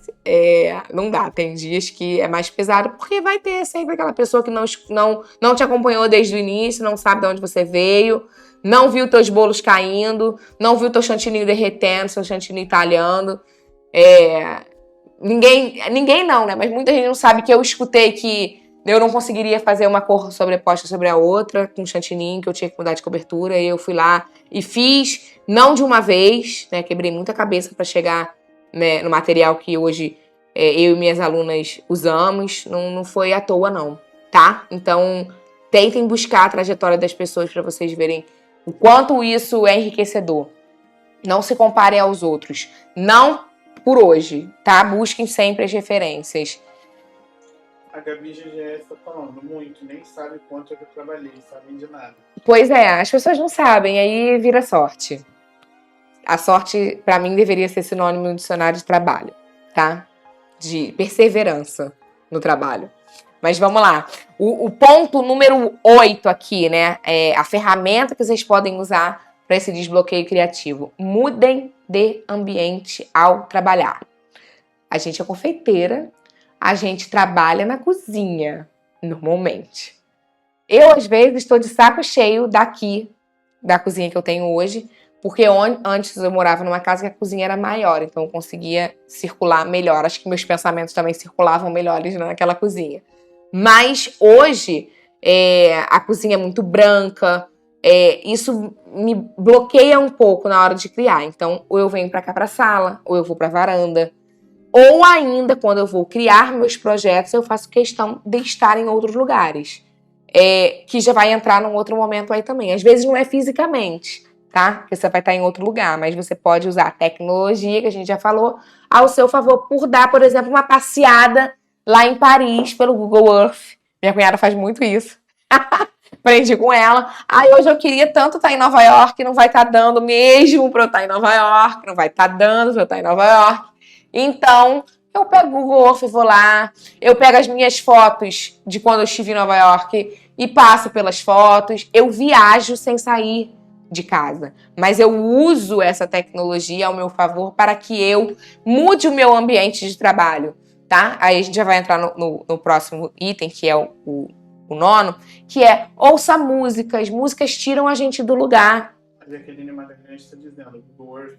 não dá. Tem dias que é mais pesado, porque vai ter sempre aquela pessoa que não te acompanhou desde o início, não sabe de onde você veio, não viu teus bolos caindo, não viu teu chantininho derretendo, seu chantininho talhando. Ninguém não, né? Mas muita gente não sabe que eu escutei que eu não conseguiria fazer uma cor sobreposta sobre a outra, com chantininho, que eu tinha que mudar de cobertura, e eu fui lá e fiz, não de uma vez, né? Quebrei muita cabeça para chegar, né, no material que hoje eu e minhas alunas usamos. Não foi à toa, não, tá? Então, tentem buscar a trajetória das pessoas para vocês verem o quanto isso é enriquecedor. Não se comparem aos outros. Não por hoje, tá? Busquem sempre as referências. A Gabi GGS tá falando muito, nem sabe quanto eu trabalhei, sabem de nada. Pois é, as pessoas não sabem, aí vira sorte. A sorte, pra mim, deveria ser sinônimo no dicionário de trabalho, tá? De perseverança no trabalho. Mas vamos lá. O ponto número 8 aqui, né? É a ferramenta que vocês podem usar para esse desbloqueio criativo. Mudem de ambiente ao trabalhar. A gente é confeiteira, a gente trabalha na cozinha, normalmente. Eu, às vezes, estou de saco cheio daqui, da cozinha que eu tenho hoje, porque antes eu morava numa casa que a cozinha era maior, então eu conseguia circular melhor. Acho que meus pensamentos também circulavam melhores naquela cozinha. Mas hoje, a cozinha é muito branca, isso me bloqueia um pouco na hora de criar. Então, ou eu venho para cá para a sala, ou eu vou para a varanda. Ou ainda, quando eu vou criar meus projetos, eu faço questão de estar em outros lugares. Que já vai entrar num outro momento aí também. Às vezes não é fisicamente, tá? Porque você vai estar em outro lugar, mas você pode usar a tecnologia, que a gente já falou, ao seu favor, por dar, por exemplo, uma passeada lá em Paris pelo Google Earth. Minha cunhada faz muito isso. Aprendi com ela. Hoje eu queria tanto estar em Nova York, não vai estar dando mesmo pra eu estar em Nova York, não vai estar dando pra eu estar em Nova York. Então, eu pego o Google Earth e vou lá, eu pego as minhas fotos de quando eu estive em Nova York e passo pelas fotos. Eu viajo sem sair de casa, mas eu uso essa tecnologia ao meu favor para que eu mude o meu ambiente de trabalho, tá? Aí a gente já vai entrar no próximo item, que é o 9º, que é ouça músicas. Músicas tiram a gente do lugar. A Jaqueline Magalhães está dizendo, Google Earth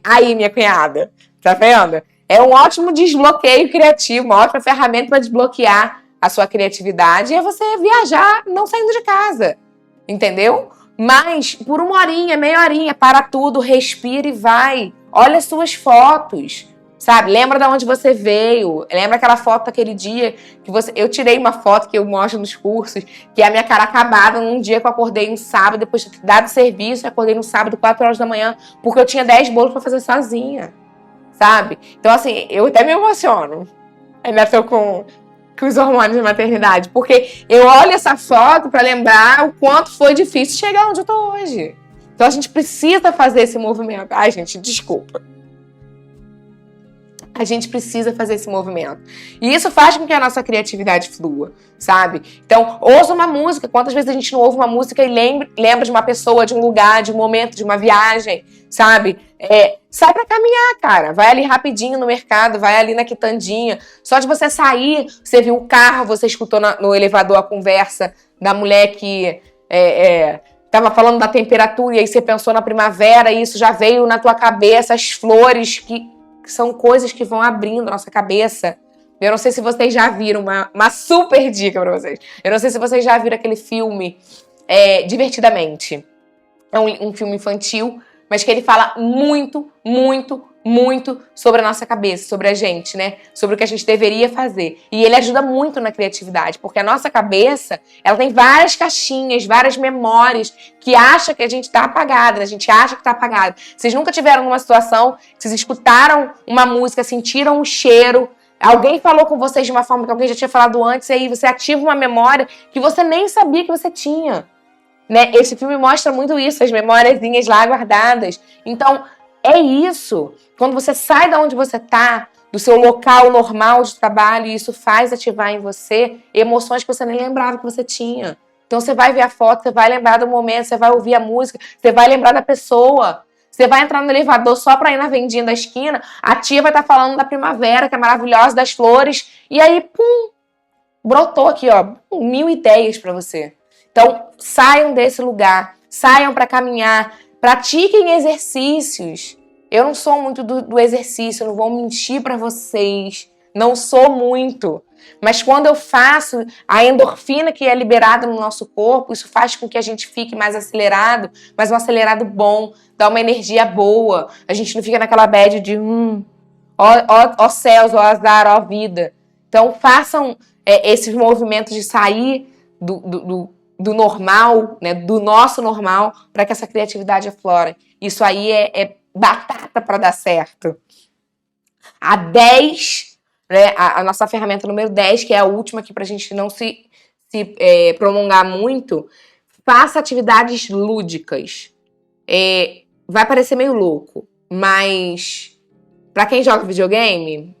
Aí, minha cunhada, tá vendo? É um ótimo desbloqueio criativo, uma ótima ferramenta para desbloquear a sua criatividade. É você viajar não saindo de casa, entendeu? Mas por 1 horinha, meia horinha, para tudo, respira e vai. Olha as suas fotos, sabe? Lembra de onde você veio. Lembra aquela foto daquele dia que eu tirei uma foto que eu mostro nos cursos, que é a minha cara acabada num dia que eu acordei um sábado, depois de ter dado serviço, eu acordei no sábado, 4 horas da manhã, porque eu tinha 10 bolos para fazer sozinha, sabe? Então, assim, eu até me emociono. Ainda tô com os hormônios de maternidade, porque eu olho essa foto para lembrar o quanto foi difícil chegar onde eu tô hoje. Então, a gente precisa fazer esse movimento. Ai, gente, desculpa. A gente precisa fazer esse movimento. E isso faz com que a nossa criatividade flua, sabe? Então, ouça uma música. Quantas vezes a gente não ouve uma música e lembra de uma pessoa, de um lugar, de um momento, de uma viagem, sabe? Sai pra caminhar, cara. Vai ali rapidinho no mercado, vai ali na quitandinha. Só de você sair, você viu o carro, você escutou no elevador a conversa da mulher que tava falando da temperatura, e aí você pensou na primavera, e isso já veio na tua cabeça, as flores, que são coisas que vão abrindo a nossa cabeça. Eu não sei se vocês já viram, uma super dica pra vocês. Eu não sei se vocês já viram aquele filme Divertidamente. É um filme infantil, mas que ele fala muito, muito, muito sobre a nossa cabeça, sobre a gente, né? Sobre o que a gente deveria fazer. E ele ajuda muito na criatividade, porque a nossa cabeça, ela tem várias caixinhas, várias memórias que acha que a gente tá apagada, a gente acha que tá apagada. Vocês nunca tiveram numa situação que vocês escutaram uma música, sentiram um cheiro, alguém falou com vocês de uma forma que alguém já tinha falado antes, e aí você ativa uma memória que você nem sabia que você tinha. Né? Esse filme mostra muito isso, as memóriazinhas lá guardadas. Então, é isso. Quando você sai de onde você tá, do seu local normal de trabalho, e isso faz ativar em você emoções que você nem lembrava que você tinha. Então, você vai ver a foto, você vai lembrar do momento, você vai ouvir a música, você vai lembrar da pessoa. Você vai entrar no elevador só pra ir na vendinha da esquina, a tia vai estar falando da primavera, que é maravilhosa, das flores, e aí, pum, brotou aqui, ó, 1000 ideias pra você. Então, saiam desse lugar, saiam para caminhar, pratiquem exercícios. Eu não sou muito do exercício, não vou mentir para vocês, não sou muito. Mas quando eu faço, a endorfina que é liberada no nosso corpo, isso faz com que a gente fique mais acelerado, mas um acelerado bom, dá uma energia boa. A gente não fica naquela bad de ó céus, ó azar, ó vida. Então, façam esses movimentos de sair do normal, né, do nosso normal, para que essa criatividade aflore. Isso aí é batata para dar certo. A 10, né, a nossa ferramenta número 10, que é a última aqui para a gente não se prolongar muito, faça atividades lúdicas. Vai parecer meio louco, mas para quem joga videogame,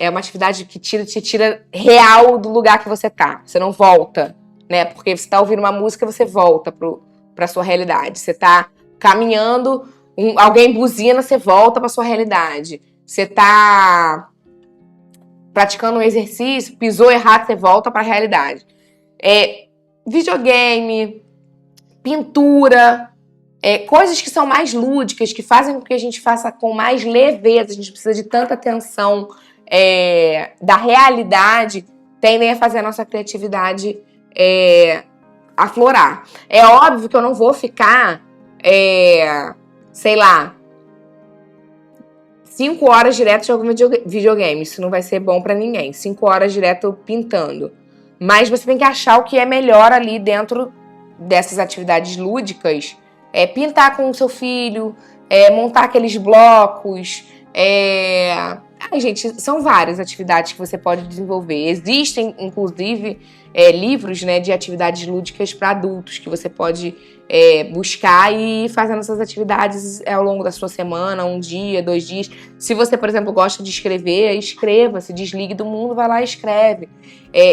é uma atividade que te tira real do lugar que você tá. Você não volta. Né? Porque você tá ouvindo uma música, você volta pra sua realidade. Você tá caminhando, alguém buzina, você volta pra sua realidade. Você tá praticando um exercício, pisou errado, você volta pra realidade. Videogame, pintura, coisas que são mais lúdicas, que fazem com que a gente faça com mais leveza, a gente precisa de tanta atenção da realidade, tendem a fazer a nossa criatividade aflorar. É óbvio que eu não vou ficar, sei lá, 5 horas direto jogando videogame. Isso não vai ser bom pra ninguém. 5 horas direto pintando. Mas você tem que achar o que é melhor ali dentro dessas atividades lúdicas. Pintar com o seu filho, montar aqueles blocos. Ai, gente, são várias atividades que você pode desenvolver. Existem, inclusive, livros, né, de atividades lúdicas para adultos que você pode buscar e ir fazendo essas atividades ao longo da sua semana, 1 dia, 2 dias. Se você, por exemplo, gosta de escrever, escreva, se desligue do mundo, vai lá e escreve.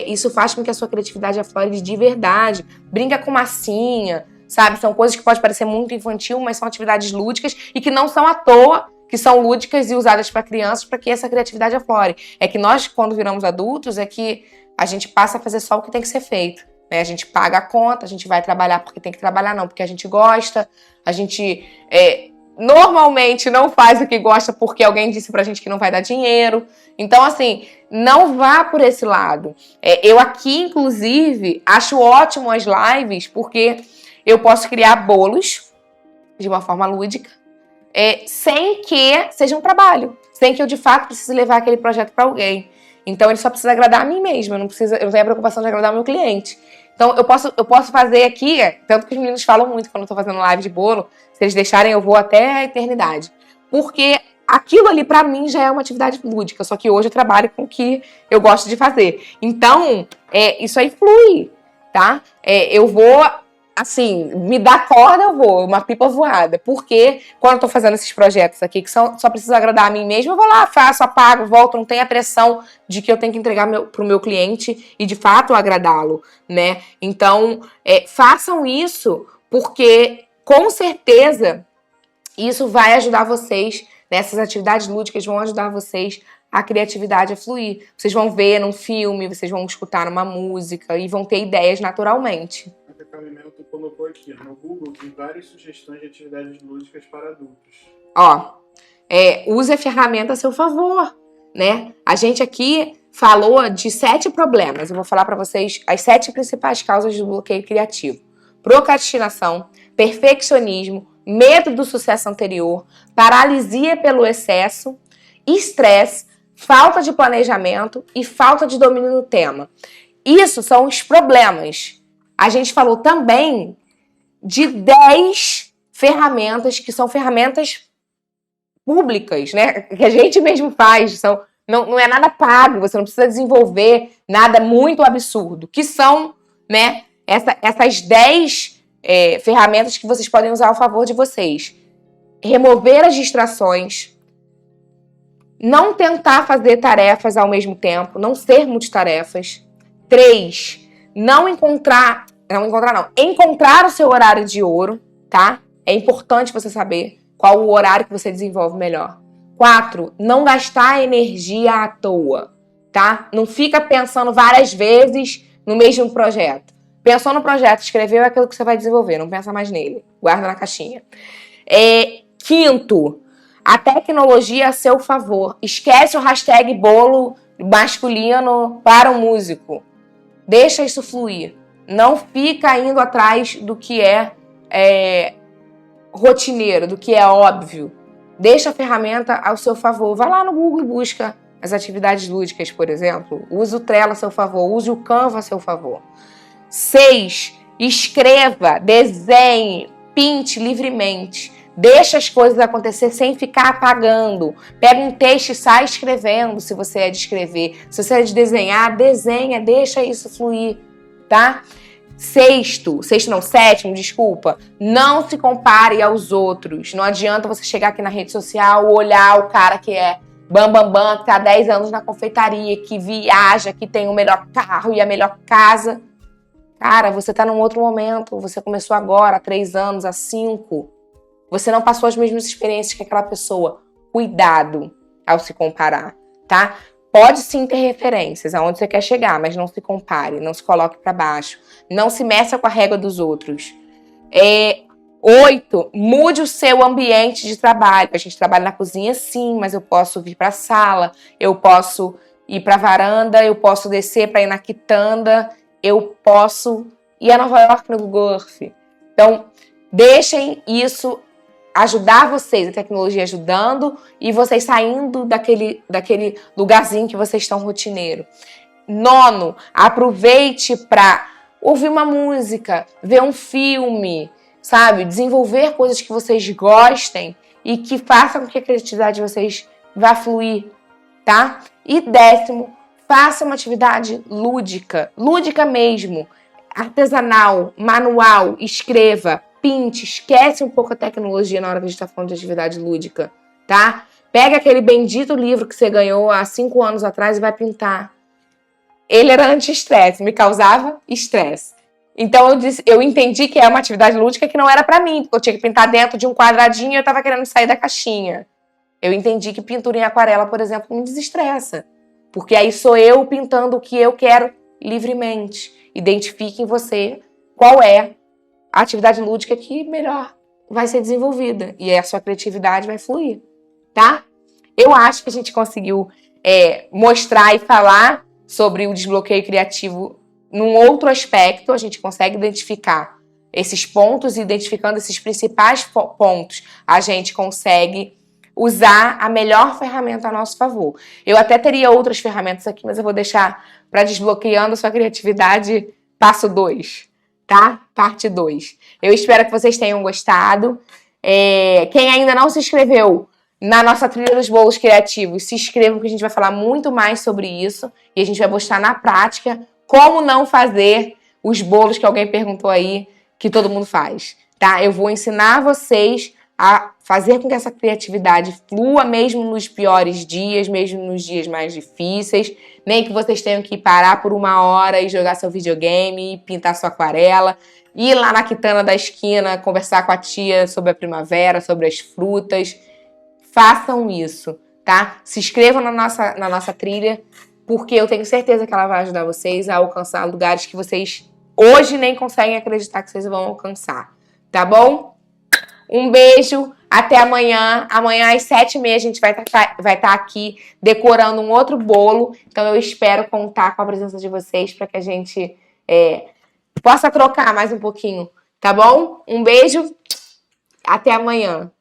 Isso faz com que a sua criatividade aflore de verdade. Brinca com massinha, sabe? São coisas que podem parecer muito infantil, mas são atividades lúdicas e que não são à toa, que são lúdicas e usadas para crianças para que essa criatividade aflore. É que nós, quando viramos adultos, é que a gente passa a fazer só o que tem que ser feito. Né? A gente paga a conta, a gente vai trabalhar porque tem que trabalhar, não porque a gente gosta. A gente normalmente não faz o que gosta porque alguém disse pra gente que não vai dar dinheiro. Então, assim, não vá por esse lado. Eu aqui, inclusive, acho ótimo as lives porque eu posso criar bolos de uma forma lúdica, sem que seja um trabalho, sem que eu de fato precise levar aquele projeto para alguém. Então ele só precisa agradar a mim mesma, eu não tenho a preocupação de agradar o meu cliente. Então eu posso fazer aqui, tanto que os meninos falam muito quando eu tô fazendo live de bolo, se eles deixarem eu vou até a eternidade. Porque aquilo ali pra mim já é uma atividade lúdica, só que hoje eu trabalho com o que eu gosto de fazer. Então, isso aí flui, tá? Eu vou... Assim, me dá corda, eu vou, uma pipa voada. Porque quando eu tô fazendo esses projetos aqui, que só preciso agradar a mim mesma, eu vou lá, faço, apago, volto, não tem a pressão de que eu tenho que entregar pro meu cliente e de fato agradá-lo, né? Então, façam isso, porque com certeza isso vai ajudar vocês, nessas atividades lúdicas vão ajudar vocês a criatividade a fluir. Vocês vão ver num filme, vocês vão escutar numa música e vão ter ideias naturalmente. Cabimento colocou aqui, no Google tem várias sugestões de atividades lúdicas para adultos. Ó, use a ferramenta a seu favor, né? A gente aqui falou de 7 problemas. Eu vou falar para vocês as 7 principais causas do bloqueio criativo: procrastinação, perfeccionismo, medo do sucesso anterior, paralisia pelo excesso, estresse, falta de planejamento e falta de domínio do tema. Isso são os problemas. A gente falou também de 10 ferramentas que são ferramentas públicas, né? Que a gente mesmo faz. Não é nada pago, você não precisa desenvolver nada muito absurdo. Que são, né, essas 10 ferramentas que vocês podem usar ao favor de vocês. Remover as distrações. Não tentar fazer tarefas ao mesmo tempo. Não ser multitarefas. 3. Encontrar o seu horário de ouro, tá? É importante você saber qual o horário que você desenvolve melhor. 4. Não gastar energia à toa, tá? Não fica pensando várias vezes no mesmo projeto. Pensou no projeto, escreveu aquilo que você vai desenvolver, não pensa mais nele. Guarda na caixinha. 5. A tecnologia a seu favor. Esquece o hashtag bolo masculino para o músico. Deixa isso fluir. Não fica indo atrás do que é rotineiro, do que é óbvio. Deixa a ferramenta ao seu favor. Vai lá no Google e busca as atividades lúdicas, por exemplo. Use o Trello a seu favor. Use o Canva a seu favor. 6. Escreva, desenhe, pinte livremente. Deixa as coisas acontecer sem ficar apagando. Pega um texto e sai escrevendo, se você é de escrever. Se você é de desenhar, desenha, deixa isso fluir, tá? 7, desculpa. Não se compare aos outros. Não adianta você chegar aqui na rede social, olhar o cara que é bambambam, que tá há 10 anos na confeitaria, que viaja, que tem o melhor carro e a melhor casa. Cara, você tá num outro momento. Você começou agora, há 3 anos, há 5. Você não passou as mesmas experiências que aquela pessoa. Cuidado ao se comparar, tá? Pode sim ter referências aonde você quer chegar, mas não se compare, não se coloque para baixo. Não se meça com a régua dos outros. 8. Mude o seu ambiente de trabalho. A gente trabalha na cozinha sim, mas eu posso vir para a sala, eu posso ir para a varanda, eu posso descer para ir na quitanda, eu posso ir a Nova York no Google Earth. Então, deixem isso ajudar vocês, a tecnologia ajudando e vocês saindo daquele lugarzinho que vocês estão rotineiro. 9, aproveite para ouvir uma música, ver um filme, sabe? Desenvolver coisas que vocês gostem e que façam com que a criatividade de vocês vá fluir, tá? E 10, faça uma atividade lúdica mesmo, artesanal, manual, escreva, pinte, esquece um pouco a tecnologia na hora que a gente tá falando de atividade lúdica, tá? Pega aquele bendito livro que você ganhou há 5 anos atrás e vai pintar. Ele era anti-estresse, me causava estresse. Então eu entendi que é uma atividade lúdica que não era pra mim, porque eu tinha que pintar dentro de um quadradinho e eu tava querendo sair da caixinha. Eu entendi que pintura em aquarela, por exemplo, me desestressa. Porque aí sou eu pintando o que eu quero livremente. Identifique em você qual é a atividade lúdica que melhor vai ser desenvolvida. E aí a sua criatividade vai fluir, tá? Eu acho que a gente conseguiu mostrar e falar sobre o desbloqueio criativo num outro aspecto. A gente consegue identificar esses pontos e identificando esses principais pontos, a gente consegue usar a melhor ferramenta a nosso favor. Eu até teria outras ferramentas aqui, mas eu vou deixar para desbloqueando a sua criatividade, passo 2. Tá? Parte 2. Eu espero que vocês tenham gostado. Quem ainda não se inscreveu na nossa trilha dos bolos criativos, se inscrevam que a gente vai falar muito mais sobre isso e a gente vai mostrar na prática como não fazer os bolos que alguém perguntou aí, que todo mundo faz, tá? Eu vou ensinar vocês a fazer com que essa criatividade flua mesmo nos piores dias, mesmo nos dias mais difíceis, nem que vocês tenham que parar por 1 hora e jogar seu videogame, pintar sua aquarela, ir lá na quitanda da esquina, conversar com a tia sobre a primavera, sobre as frutas. Façam isso, tá? Se inscrevam na nossa trilha, porque eu tenho certeza que ela vai ajudar vocês a alcançar lugares que vocês hoje nem conseguem acreditar que vocês vão alcançar, tá bom? Um beijo, até amanhã. Amanhã às 7h30 a gente vai estar aqui decorando um outro bolo. Então eu espero contar com a presença de vocês para que a gente possa trocar mais um pouquinho, tá bom? Um beijo, até amanhã.